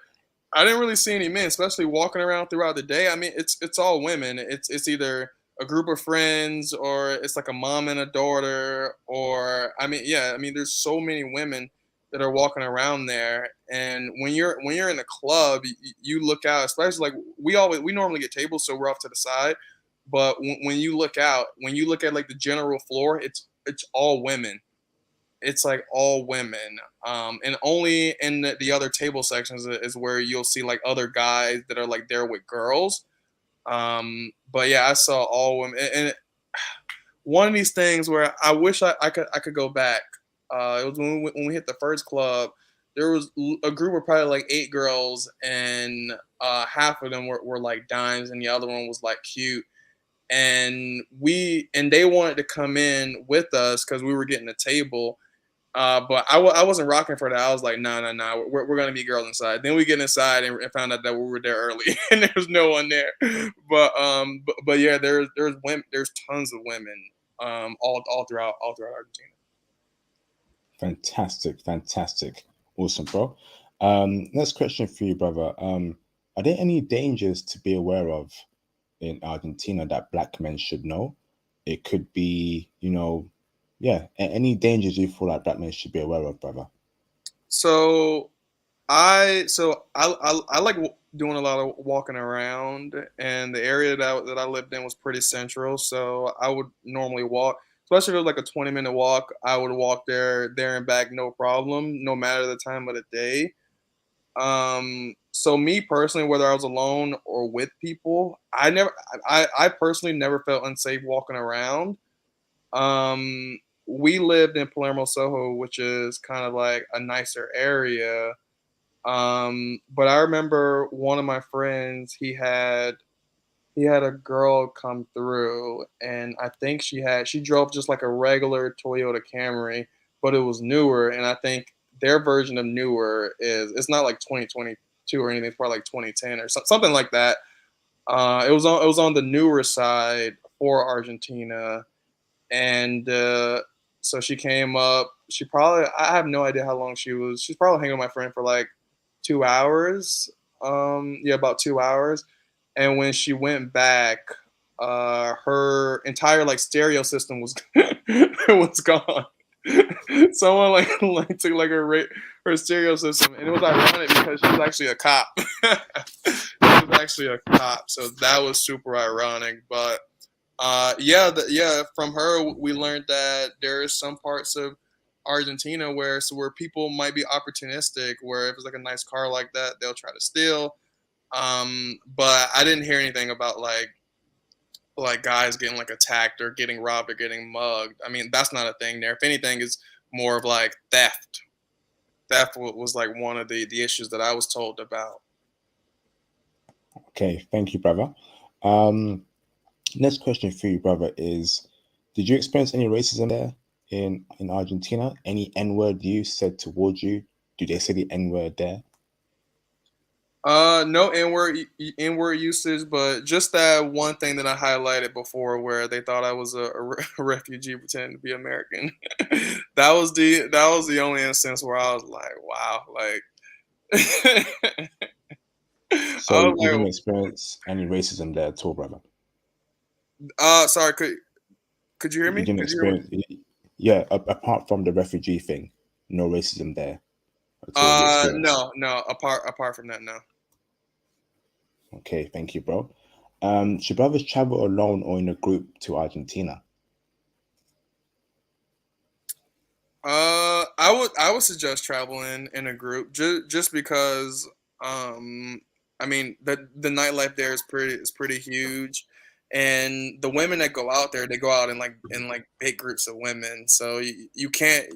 I didn't really see any men, especially walking around throughout the day. I mean, it's all women. It's either a group of friends or it's like a mom and a daughter, or I mean, yeah, I mean, there's so many women that are walking around there. And when you're in a club, you look out, especially like we normally get tables, so we're off to the side. But when you look out, when you look at like the general floor, it's all women. It's like all women, and only in the other table sections is where you'll see like other guys that are like there with girls. But yeah, I saw all women, and one of these things where I wish I could go back. It was when we hit the first club. There was a group of probably like 8 girls, and half of them were like dimes, and the other one was like cute. And they wanted to come in with us because we were getting a table, but I wasn't rocking for that. I was like, no, no, no, we're gonna be girls inside. Then we get inside and found out that we were there early and there was no one there. But yeah, there's women, there's tons of women, all throughout Argentina. Fantastic, fantastic. Awesome, bro. Next question for you, brother. Are there any dangers to be aware of in Argentina that black men should know? It could be, yeah, any dangers you feel like black men should be aware of, brother. So I like doing a lot of walking around, and the area that I lived in was pretty central. So I would normally walk, especially if it was like a 20-minute walk. I would walk there and back, no problem, no matter the time of the day. So me personally, whether I was alone or with people, I personally never felt unsafe walking around. We lived in Palermo, Soho, which is kind of like a nicer area. But I remember one of my friends, he had a girl come through, and I think she drove just like a regular Toyota Camry, but it was newer, and I think their version of newer is it's not like 2022 or anything, it's probably like 2010 or something like that. It was on the newer side for Argentina, and so she came up. She probably I have no idea how long she was. She's probably hanging with my friend for like 2 hours. Yeah, about 2 hours. And when she went back, her entire like stereo system was was gone. Someone like took like her stereo system, and it was ironic because she was actually a cop. She was actually a cop, so that was super ironic. But yeah, from her we learned that there is some parts of Argentina where people might be opportunistic, where if it's like a nice car like that, they'll try to steal. But I didn't hear anything about like guys getting like attacked or getting robbed or getting mugged. I mean, that's not a thing there. If anything, it's more of like theft. Theft was like one of the issues that I was told about. Okay, thank you, brother. Um, Next question for you, brother, is did you experience any racism there in Argentina? Any N-word use said towards you? Do they say the N-word there? No N-word usage, but just that one thing that I highlighted before, where they thought I was a refugee pretending to be American. That was the only instance where I was like, wow, like So I you was didn't like, experience any racism there at all, brother. sorry, could you hear You me? didn't Could you hear me? experience, yeah. Apart from the refugee thing, no racism there at all. You experienced. No, no. Apart from that, no. Okay, thank you, bro. Should brothers travel alone or in a group to Argentina? I would suggest traveling in a group just because I mean the nightlife there is pretty huge, and the women that go out there, they go out in like big groups of women, so you can't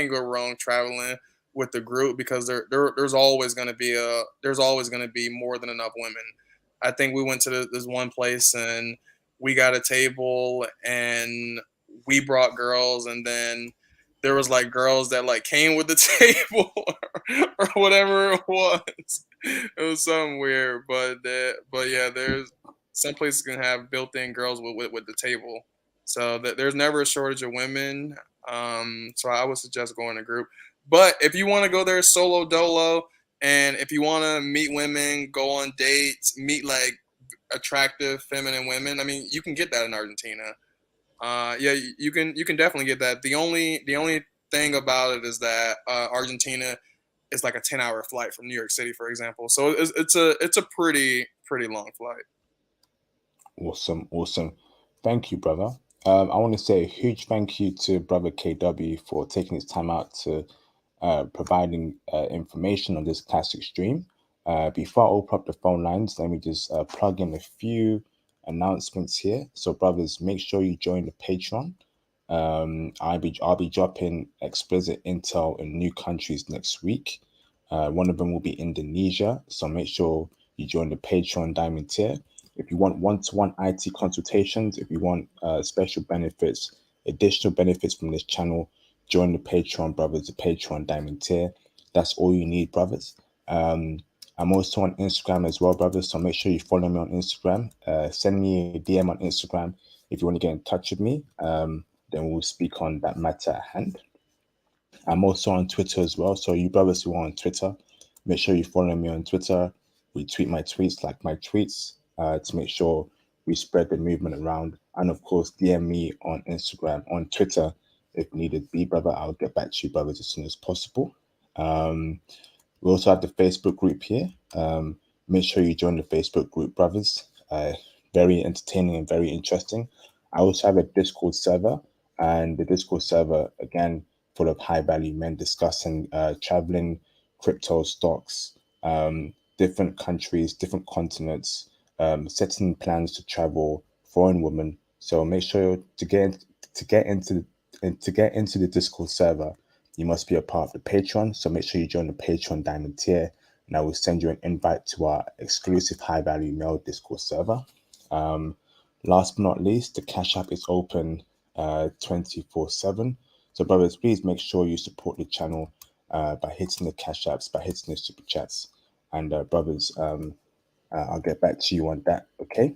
go wrong traveling with the group because there's always gonna be more than enough women. I think we went to this one place and we got a table and we brought girls, and then there was like girls that like came with the table or whatever it was. It was something weird, but yeah, there's some places can have built-in girls with the table, so that there's never a shortage of women. So I would suggest going in a group. But if you want to go there solo dolo, and if you want to meet women, go on dates, meet like attractive feminine women, I mean, you can get that in Argentina. Yeah, you can definitely get that. The only thing about it is that Argentina is like a 10-hour flight from New York City, for example. So it's a pretty long flight. Awesome, awesome. Thank you, brother. I want to say a huge thank you to brother KW for taking his time out to providing information on this classic stream. Before I open up the phone lines, let me just plug in a few announcements here. So, brothers, make sure you join the Patreon. I'll be dropping explicit intel in new countries next week. One of them will be Indonesia, so make sure you join the Patreon Diamond tier. If you want one-to-one IT consultations, if you want special benefits, additional benefits from this channel, join the Patreon, brothers, the Patreon Diamond tier. That's all you need, brothers. I'm also on Instagram as well, brothers, so make sure you follow me on Instagram. Send me a DM on Instagram if you want to get in touch with me. Then we'll speak on that matter at hand. I'm also on Twitter as well. So you brothers who are on Twitter, make sure you follow me on Twitter. We tweet my tweets, like my tweets, to make sure we spread the movement around. And of course, DM me on Instagram, on Twitter, if needed be, brother. I'll get back to you, brothers, as soon as possible. We also have the Facebook group here. Make sure you join the Facebook group, brothers. Very entertaining and very interesting. I also have a Discord server, and the Discord server, again, full of high value men discussing traveling, crypto, stocks, different countries, different continents, setting plans to travel, foreign women. So make sure to get into the Discord server, you must be a part of the Patreon. So make sure you join the Patreon Diamond tier, and I will send you an invite to our exclusive high value male Discord server. Last but not least, the Cash App is open 24/7. So, brothers, please make sure you support the channel by hitting the Cash Apps, by hitting the super chats. And, brothers, I'll get back to you on that. Okay.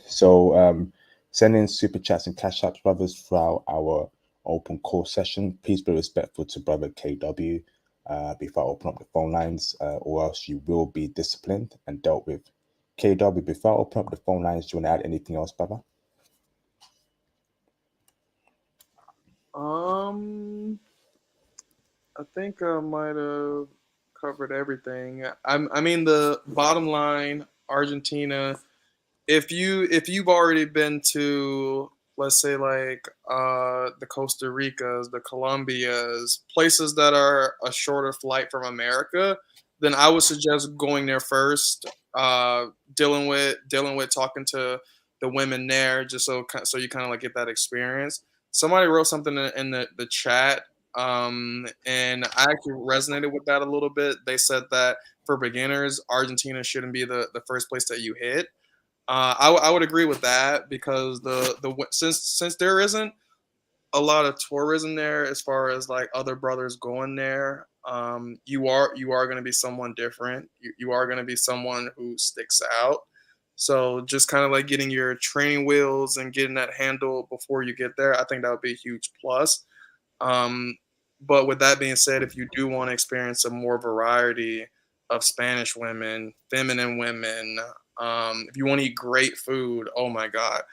So, send in super chats and Cash Apps, brothers, throughout our open call session. Please be respectful to brother KW before I open up the phone lines, or else you will be disciplined and dealt with. KW, before I open up the phone lines, do you want to add anything else, brother? Um, I think I might have covered everything. I mean, the bottom line, Argentina. If you've already been to, let's say, like the Costa Ricas, the Colombias, places that are a shorter flight from America, then I would suggest going there first. Dealing with talking to the women there, just so you kind of like get that experience. Somebody wrote something in the chat, and I actually resonated with that a little bit. They said that for beginners, Argentina shouldn't be the first place that you hit. I would agree with that because since there isn't a lot of tourism there as far as like other brothers going there, you are going to be someone different. You are going to be someone who sticks out. So just kind of like getting your training wheels and getting that handle before you get there, I think that would be a huge plus. Um, but with that being said, if you do want to experience a more variety of Spanish women, feminine women, if you want to eat great food, oh my God.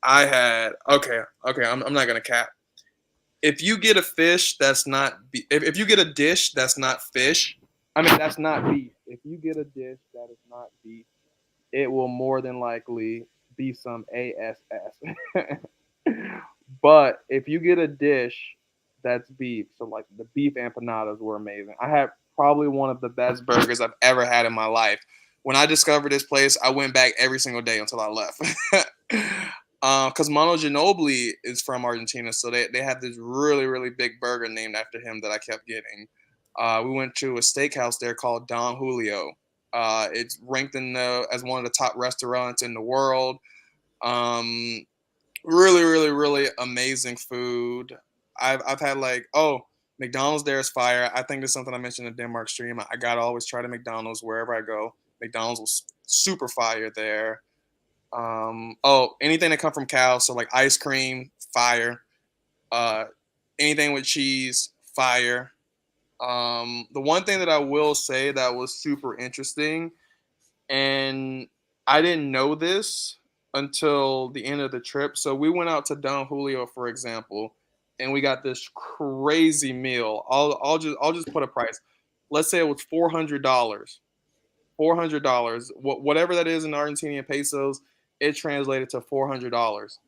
I'm not going to cap. If you get a fish that's not, if you get a dish that's not fish, I mean, that's not beef. If you get a dish that is not beef, it will more than likely be some ASS. But if you get a dish that's beef, so like the beef empanadas were amazing. I had probably one of the best burgers I've ever had in my life. When I discovered this place, I went back every single day until I left. Because Mono Ginobili is from Argentina, so they have this really, really big burger named after him that I kept getting. We went to a steakhouse there called Don Julio. It's ranked as one of the top restaurants in the world. Um, Really, really, really amazing food. I've had like, McDonald's there is fire. I think it's something I mentioned in Denmark stream. I gotta always try to McDonald's wherever I go. McDonald's was super fire there. Anything that come from cows, so like ice cream, fire. Uh, anything with cheese, fire. The one thing that I will say that was super interesting, and I didn't know this until the end of the trip. So we went out to Don Julio, for example, and we got this crazy meal. I'll just put a price. Let's say it was $400. $400. Whatever that is in Argentinian pesos, it translated to $400.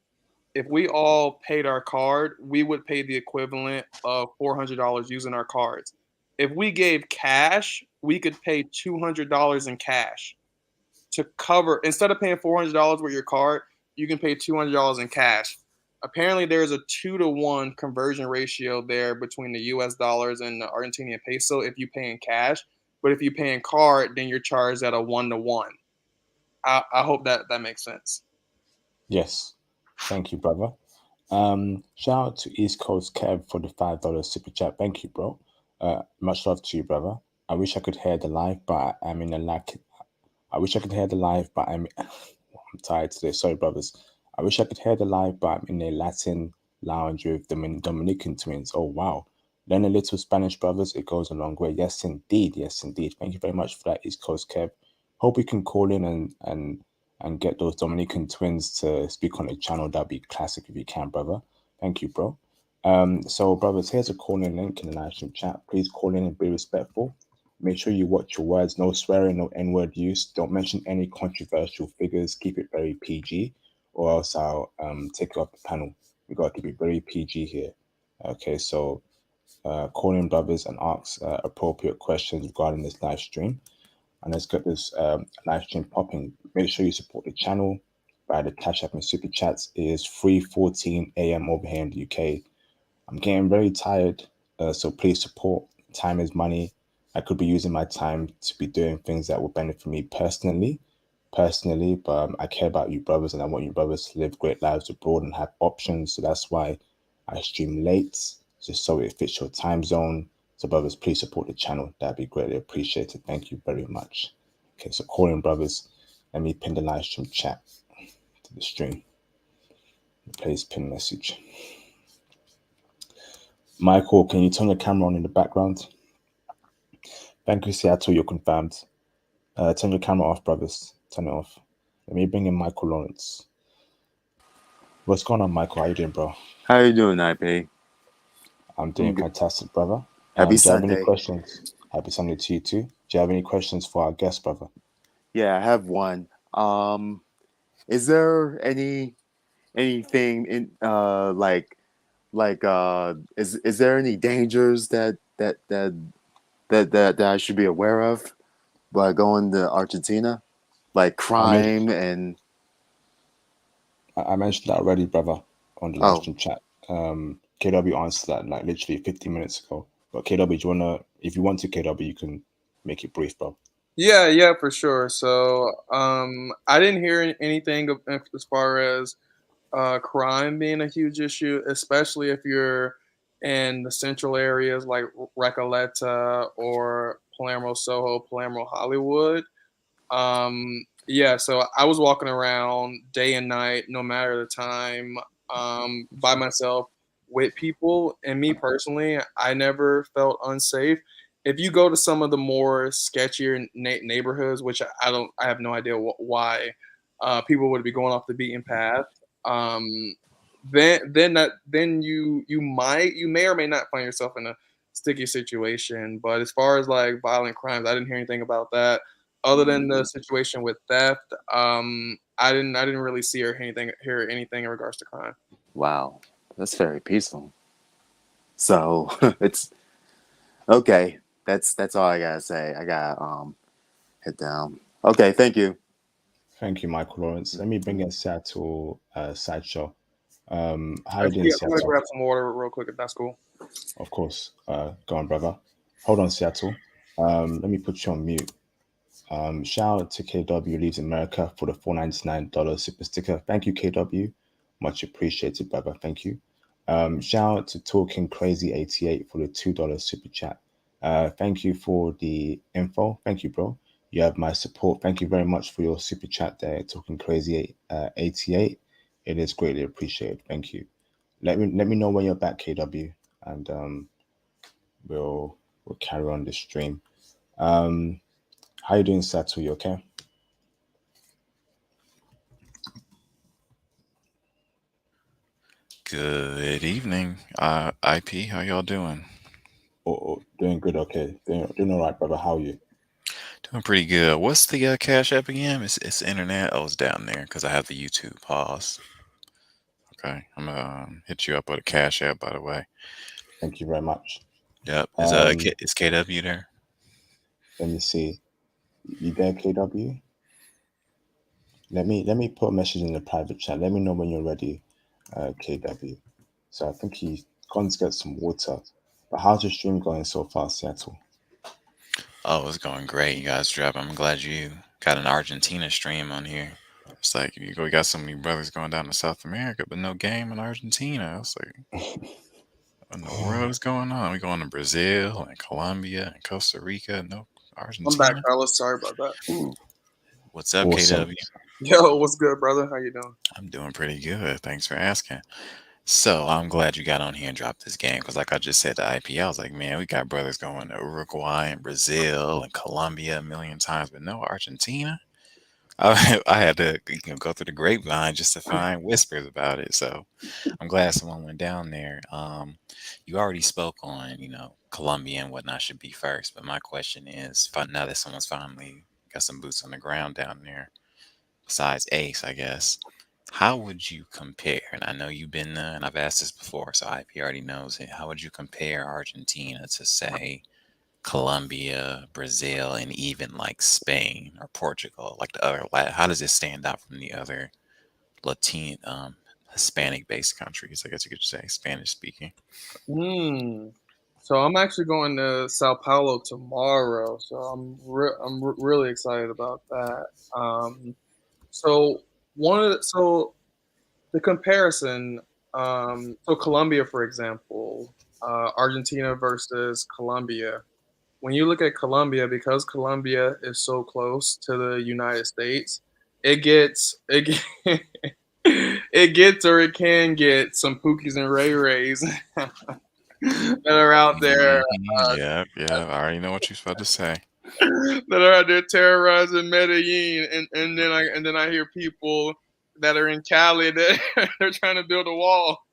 If we all paid our card, we would pay the equivalent of $400 using our cards. If we gave cash, we could pay $200 in cash to cover. Instead of paying $400 with your card, you can pay $200 in cash. Apparently, there's a 2-to-1 conversion ratio there between the U.S. dollars and the Argentinian peso if you pay in cash. But if you pay in card, then you're charged at a 1-to-1. I hope that makes sense. Yes. Thank you, brother. Shout out to East Coast Kev for the $5 super chat. Thank you, bro. Much love to you, brother. I wish I could hear the live, but I'm in a lack. I wish I could hear the live, but I'm tired today. Sorry, brothers. I wish I could hear the live, but I'm in a Latin lounge with the Dominican twins. Oh wow. Learn a little Spanish, brothers. It goes a long way. Yes, indeed. Yes, indeed. Thank you very much for that, East Coast Kev. Hope we can call in and get those Dominican twins to speak on the channel. That'd be classic if you can, brother. Thank you, bro. So, brothers, here's a call-in link in the live stream chat. Please call in and be respectful. Make sure you watch your words. No swearing, no N-word use. Don't mention any controversial figures. Keep it very PG, or else I'll take you off the panel. We got to be very PG here. Okay, so call in, brothers, and ask appropriate questions regarding this live stream. And let's get this live stream popping. Make sure you support the channel by the Cash App and Super Chats. It is 3:14 a.m. over here in the UK. I'm getting very tired, so please support. Time is money. I could be using my time to be doing things that will benefit me personally, but I care about you brothers, and I want you brothers to live great lives abroad and have options. So that's why I stream late, just so it fits your time zone. So brothers, please support the channel. That'd be greatly appreciated. Thank you very much. Okay, so calling brothers, let me pin the live stream chat to the stream. Please pin message. Michael, can you turn the camera on in the background? Thank you, Seattle. You're confirmed. Turn your camera off, brothers. Turn it off. Let me bring in Michael Lawrence. What's going on, Michael? How you doing, bro? How you doing, IP? I'm doing fantastic, brother. Happy do you have any Sunday. questions? Happy Sunday to you too. Do you have any questions for our guest, brother? Yeah, I have one. Is there anything in is there any dangers that I should be aware of by going to Argentina? Like crime and I mentioned that already, brother, on the live stream chat. KW answered that like literally 15 minutes ago. But KW, if you want to, KW, you can make it brief, bro. Yeah, for sure. So I didn't hear anything as far as crime being a huge issue, especially if you're in the central areas like Recoleta or Palermo, Soho, Palermo, Hollywood. Yeah, so I was walking around day and night, no matter the time, by myself with people. And me personally, I never felt unsafe. If you go to some of the more sketchier neighborhoods, which I have no idea why people would be going off the beaten path. Then you may or may not find yourself in a sticky situation. But as far as like violent crimes, I didn't hear anything about that. Other than the situation with theft, I didn't really see or hear anything in regards to crime. wow, that's very peaceful. So it's okay. That's all I gotta say. I got head down. Okay, thank you. Thank you, Michael Lawrence. Let me bring in Seattle Sideshow. How you doing, I'm gonna Seattle? grab some water real quick if that's cool. Of course. Go on, brother. Hold on, Seattle. Let me put you on mute. Shout out to KW Leaves America for the $4.99 super sticker. Thank you, KW. Much appreciated, brother. Thank you. Shout out to Talking Crazy 88 for the $2 super chat. Thank you for the info. Thank you, bro. You have my support. Thank you very much for your super chat there, Talking Crazy 88. It is greatly appreciated. Thank you. Let me know when you're back, KW. and we'll carry on the stream. How you doing, Satu? You okay? Good evening, IP. How y'all doing? Doing good. Okay, doing all right, brother. How are you? Doing pretty good. What's the Cash App again? It's internet. Oh, it's down there because I have the YouTube pause. Okay, I'm gonna hit you up with a Cash App. By the way. Thank you very much. Yep. Is KW there? Let me see. You there, KW? Let me put a message in the private chat. Let me know when you're ready, KW. So I think he's gone to get some water. But how's your stream going so far, Seattle? Oh, it's going great. You guys dropping. I'm glad you got an Argentina stream on here. It's like we got so many brothers going down to South America, but no game in Argentina. I was like, what in the world is going on? We going to Brazil and Colombia and Costa Rica. No I'm back, Argentina. fellas. Sorry about that. What's up, Awesome. KW? Yo, what's good, brother? How you doing? I'm doing pretty good. Thanks for asking. So I'm glad you got on here and dropped this game because, like I just said to IP, I was like, man, we got brothers going to Uruguay and Brazil and Colombia a million times, but no Argentina. I had to go through the grapevine just to find whispers about it. So I'm glad someone went down there. You already spoke on, Colombia and whatnot should be first, but my question is, now that someone's finally got some boots on the ground down there, besides Ace, I guess, how would you compare? And I know you've been, and I've asked this before, so IP already knows it. How would you compare Argentina to, say, Colombia, Brazil, and even like Spain or Portugal, like the other? How does it stand out from the other Latin, Hispanic-based countries? I guess you could say Spanish speaking. So I'm actually going to Sao Paulo tomorrow. So I'm really excited about that. So the comparison. So Colombia, for example, Argentina versus Colombia. When you look at Colombia, because Colombia is so close to the United States, it it gets or it can get some Pookies and Ray Rays that are out there Yeah, I already know what you're about to say. that are out there terrorizing Medellin, and then I hear people that are in Cali that they're trying to build a wall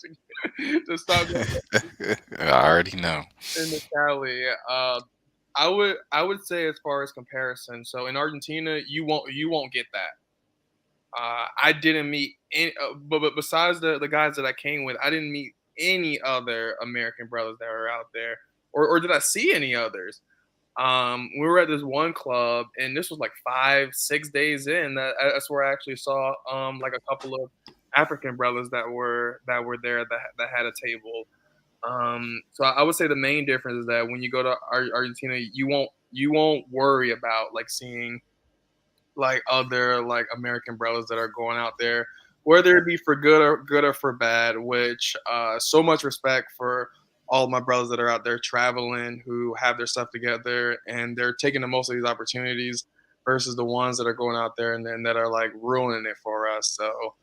to stop I already know. in the Cali. I would say as far as comparison, so in Argentina you won't get that. I didn't meet any, but besides the guys that I came with, I didn't meet any other American brothers that were out there, or did I see any others? We were at this one club, and this was like 5, 6 days in. That's where I actually saw like a couple of African brothers that were there that had a table. So I would say the main difference is that when you go to Argentina, you won't worry about like seeing like other like American brothers that are going out there, whether it be for good or for bad. Which so much respect for all of my brothers that are out there traveling, who have their stuff together and they're taking the most of these opportunities, versus the ones that are going out there and then that are like ruining it for us. So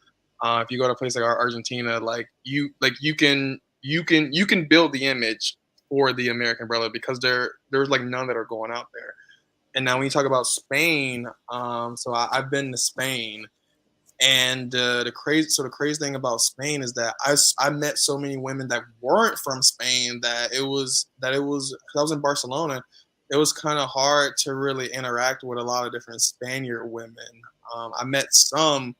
if you go to a place like Argentina, you can build the image for the American brother because there's like none that are going out there. And now when you talk about Spain, so I've been to Spain, and the crazy thing about Spain is that I met so many women that weren't from Spain that it was 'cause I was in Barcelona. It was kind of hard to really interact with a lot of different Spaniard women. I met some,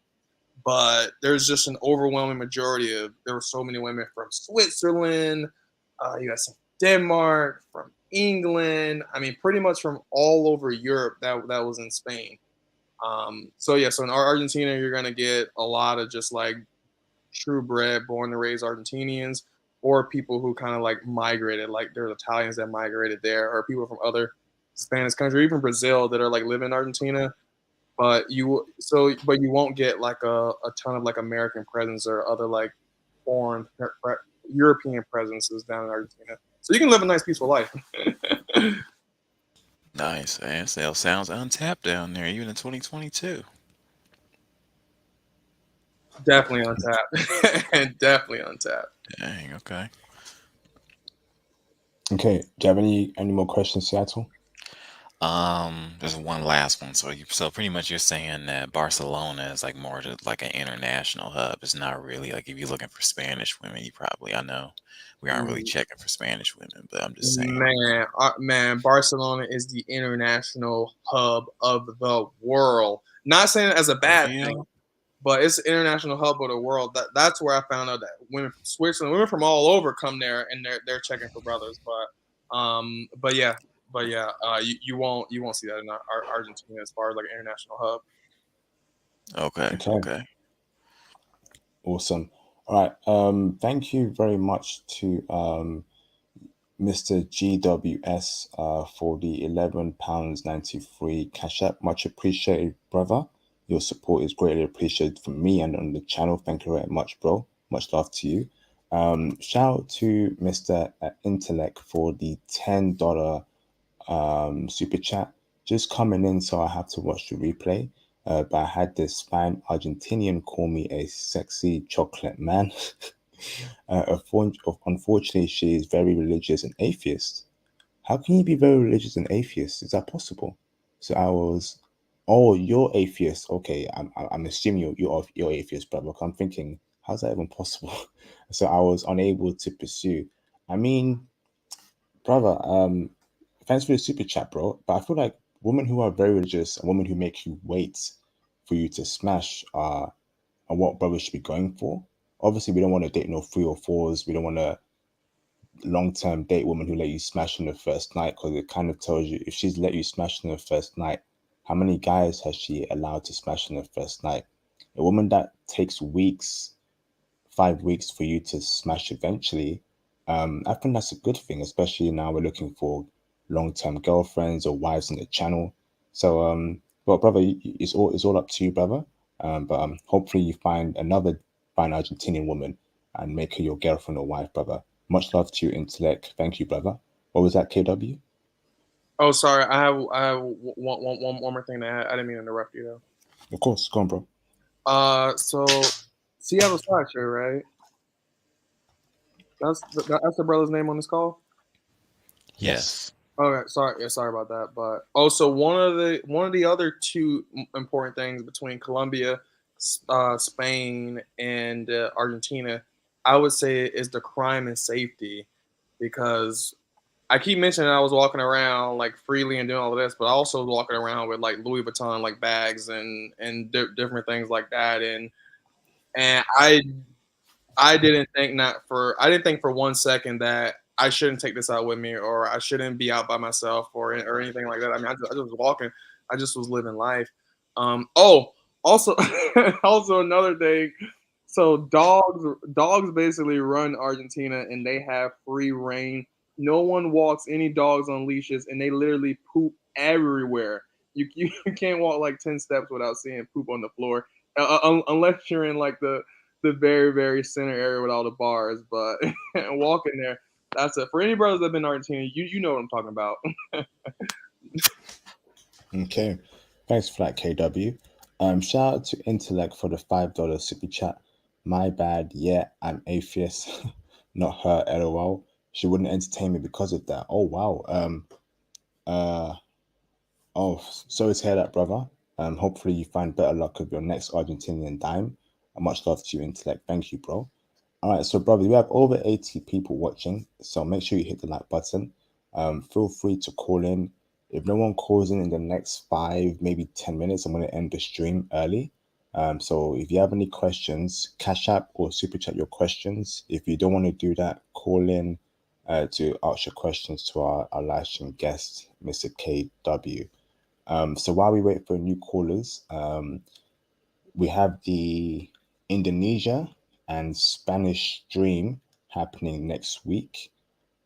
but there's just an overwhelming majority of there were so many women from Switzerland, you got some Denmark, from England. I mean, pretty much from all over Europe that was in Spain. So in Argentina, you're gonna get a lot of just like true bred, born and raised Argentinians, or people who kind of like migrated, like there's Italians that migrated there, or people from other Spanish countries, even Brazil, that are like living in Argentina. But you won't get like a ton of like American presence or other like foreign European presences down in Argentina. So you can live a nice peaceful life. Nice. ASL sounds untapped down there, even in 2022. Definitely untapped. Definitely untapped. Dang. Okay. Okay. Do you have any more questions, Seattle? There's one last one. So pretty much you're saying that Barcelona is like more to like an international hub. It's not really like if you're looking for Spanish women, I know we aren't really Mm, checking for Spanish women, but I'm just saying. man, Barcelona is the international hub of the world. Not saying it as a For bad thing, real? but it's the international hub of the world. That's where I found out that women from Switzerland, women from all over come there and they're checking for brothers. But yeah, you won't see that in Argentina as far as like an international hub. Okay, Okay. okay. Awesome. All right. Thank you very much to Mr. GWS for the £11.93 cash app. Much appreciated, brother. Your support is greatly appreciated from me and on the channel. Thank you very much, bro. Much love to you. Shout out to Mr. Intellect for the $10 super chat. Just coming in, so I have to watch the replay. But I had this fine Argentinian call me a sexy chocolate man. Unfortunately, she is very religious and atheist. How can you be very religious and atheist? Is that possible? So I was, oh, you're atheist. Okay, I'm assuming you're atheist, brother. I'm thinking, how's that even possible? So I was unable to pursue. I mean, brother, thanks for the super chat, bro. But I feel like women who are very religious and women who make you wait for you to smash are what brothers should be going for. Obviously, we don't want to date no 3 or 4s. We don't want to long-term date women who let you smash on the first night, because it kind of tells you if she's let you smash on the first night, how many guys has she allowed to smash on the first night? A woman that takes weeks, 5 weeks for you to smash eventually, I think that's a good thing, especially now we're looking for long-term girlfriends or wives on the channel. So, well, brother, it's all up to you, brother. But hopefully you find another fine Argentinian woman and make her your girlfriend or wife, brother. Much love to you, intellect. Thank you, brother. What was that, KW? Oh, sorry, I have one more thing to add. I didn't mean to interrupt you though. Of course, go on, bro. So Seattle Slasher, right? That's the brother's name on this call. Yes. Yes. Okay, sorry, yeah, sorry about that. But also one of the other two important things between Colombia, Spain, and Argentina, I would say is the crime and safety, because I keep mentioning I was walking around like freely and doing all of this, but I also was walking around with like Louis Vuitton like bags and different things like that, and I didn't think for 1 second that I shouldn't take this out with me, or I shouldn't be out by myself, or anything like that. I mean, I just was walking. I just was living life. Oh, also, also another thing. So dogs basically run Argentina, and they have free reign. No one walks any dogs on leashes, and they literally poop everywhere. You can't walk like 10 steps without seeing poop on the floor, unless you're in like the very very center area with all the bars. But walking there, that's it. For any brothers that have been in Argentina, you know what I'm talking about. Okay. Thanks for that, KW. Shout out to Intellect for the $5 super chat. My bad. Yeah, I'm atheist. Not her, LOL. She wouldn't entertain me because of that. Oh wow. Uh oh, sorry to hear that, brother. Hopefully you find better luck with your next Argentinian dime. Much love to you, Intellect. Thank you, bro. All right, so brother, we have over 80 people watching, so make sure you hit the like button. Feel free to call in. If no one calls in the next 5, maybe 10 minutes, I'm going to end the stream early. So if you have any questions, cash app or super chat your questions. If you don't want to do that, call in to ask your questions to our live stream guest, Mr. KW. So while we wait for new callers, we have the Indonesia and Spanish stream happening next week,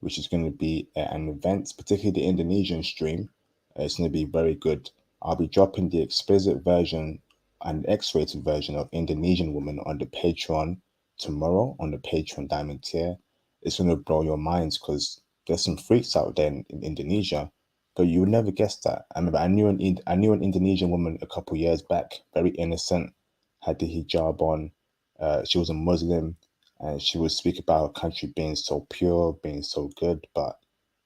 which is going to be an event, particularly the Indonesian stream. It's going to be very good. I'll be dropping the explicit version and X-rated version of Indonesian Woman on the Patreon tomorrow on the Patreon Diamond tier. It's going to blow your minds because there's some freaks out there in Indonesia, but you would never guess that. I remember I knew an Indonesian woman a couple years back, very innocent, had the hijab on. She was a Muslim, and she would speak about her country being so pure, being so good. But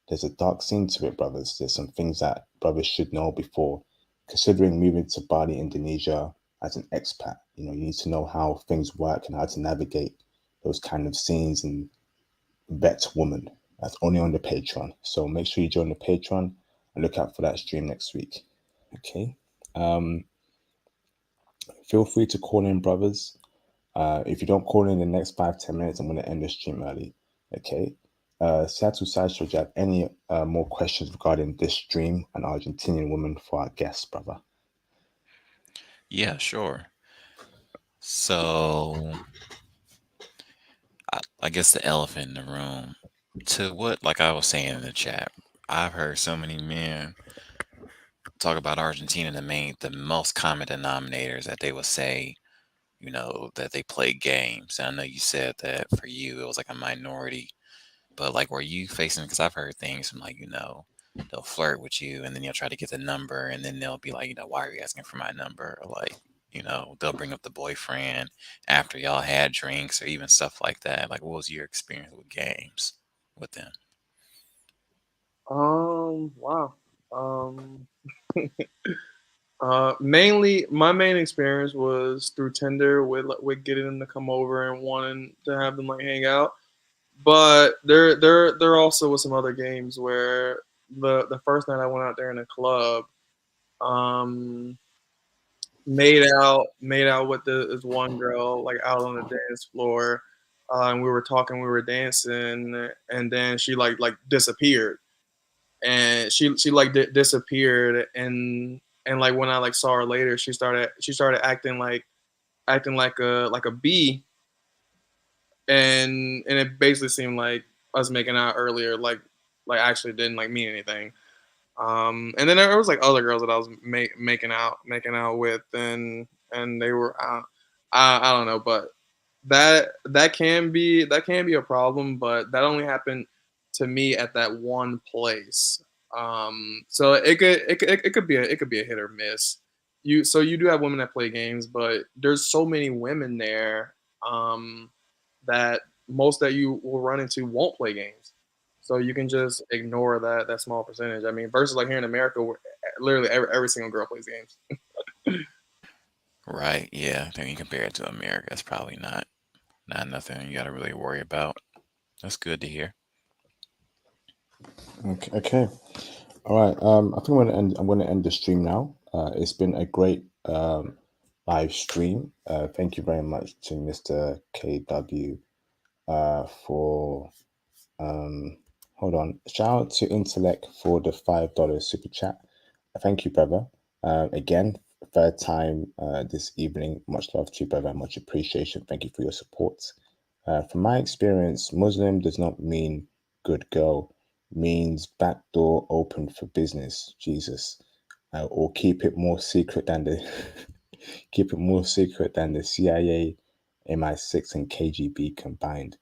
there's a dark scene to it, brothers. There's some things that brothers should know before considering moving to Bali, Indonesia as an expat. You need to know how things work and how to navigate those kind of scenes and vet woman. That's only on the Patreon. So make sure you join the Patreon and look out for that stream next week. Okay. Feel free to call in, brothers. If you don't call in the next 5-10 minutes, I'm going to end the stream early. Okay. Seattle Sideshow, do you have any more questions regarding this stream, an Argentinian woman, for our guest, brother? Yeah, sure. So, I guess the elephant in the room. To what, like I was saying in the chat, I've heard so many men talk about Argentina. The most common denominators that they would say, that they play games. And I know you said that for you it was like a minority, but like, were you facing? Because I've heard things from like, they'll flirt with you and then you'll try to get the number and then they'll be like, why are you asking for my number? Or like, they'll bring up the boyfriend after y'all had drinks or even stuff like that. Like, what was your experience with games with them? Wow. Mainly, my main experience was through Tinder with getting them to come over and wanting to have them like hang out. But there also was some other games where the first night I went out there in a club, um, made out with this one girl like out on the dance floor, and we were talking, we were dancing, and then she like disappeared, and she like disappeared, and like when I like saw her later, she started acting like a bee, and it basically seemed like us making out earlier like actually didn't like mean anything. And then there was like other girls that I was making out with, and they were I don't know, but that can be a problem, but that only happened to me at that one place. So it could be a hit or miss. You do have women that play games, but there's so many women there, that most that you will run into won't play games. So you can just ignore that small percentage. I mean, versus like here in America, where literally every single girl plays games. Right? Yeah. Then you compare it to America, it's probably not nothing you got to really worry about. That's good to hear. Okay. All right. I think I'm going to end the stream now. It's been a great live stream. Thank you very much to Mr. KW for hold on. Shout out to Intellect for the $5 super chat. Thank you, brother. Again, third time this evening. Much love to you, brother. Much appreciation. Thank you for your support. From my experience, Muslim does not mean good girl. Means back door open for business. Jesus, or keep it more secret than the keep it more secret than the CIA, MI6, and KGB combined.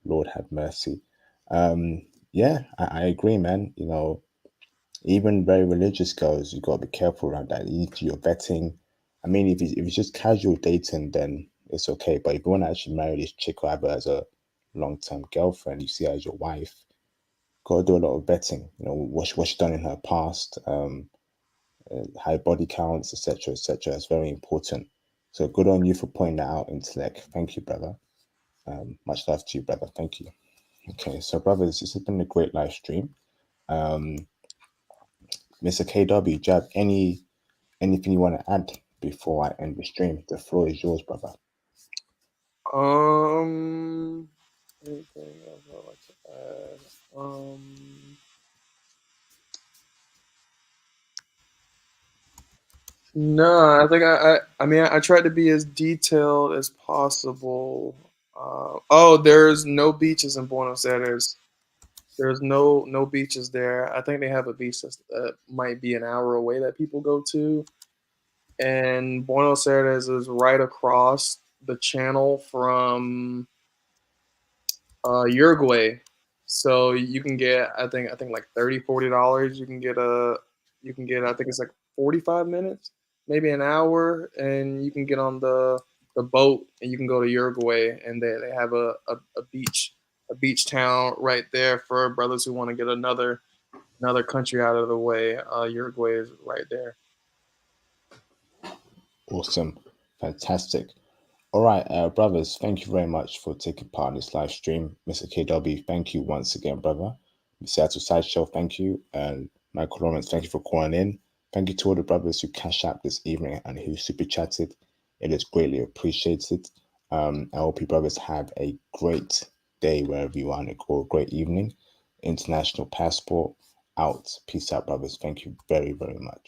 Lord have mercy. Yeah, I agree, man. Even very religious girls, you gotta be careful around that. You need to do your vetting. I mean, if it's just casual dating, then it's okay. But if you want to actually marry this chick or have her as a long-term girlfriend, you see her as your wife, gotta do a lot of vetting. What she done in her past, high body counts, etc., etc. It's very important. So good on you for pointing that out, Intellect. Thank you, brother. Much love to you, brother. Thank you. Okay, so brothers, this has been a great live stream. Mr. KW, do you have anything you want to add before I end the stream? The floor is yours, brother. Anything else I'd like to add? No, I think I mean I tried to be as detailed as possible. There's no beaches in Buenos Aires. There's no beaches there. I think they have a beach that might be an hour away that people go to, and Buenos Aires is right across the channel from Uruguay. So you can get I think like $30-$40. You can get I think it's like 45 minutes, maybe an hour, and you can get on the boat and you can go to Uruguay, and they have a beach beach town right there for brothers who want to get another country out of the way. Uruguay is right there. Awesome. Fantastic. All right, brothers, thank you very much for taking part in this live stream. Mr. KW, thank you once again, brother. Seattle Sideshow, thank you. And Michael Lawrence, thank you for calling in. Thank you to all the brothers who cash out this evening and who super chatted. It is greatly appreciated. I hope you brothers have a great day wherever you are and a great evening. International Passport out. Peace out, brothers. Thank you very, very much.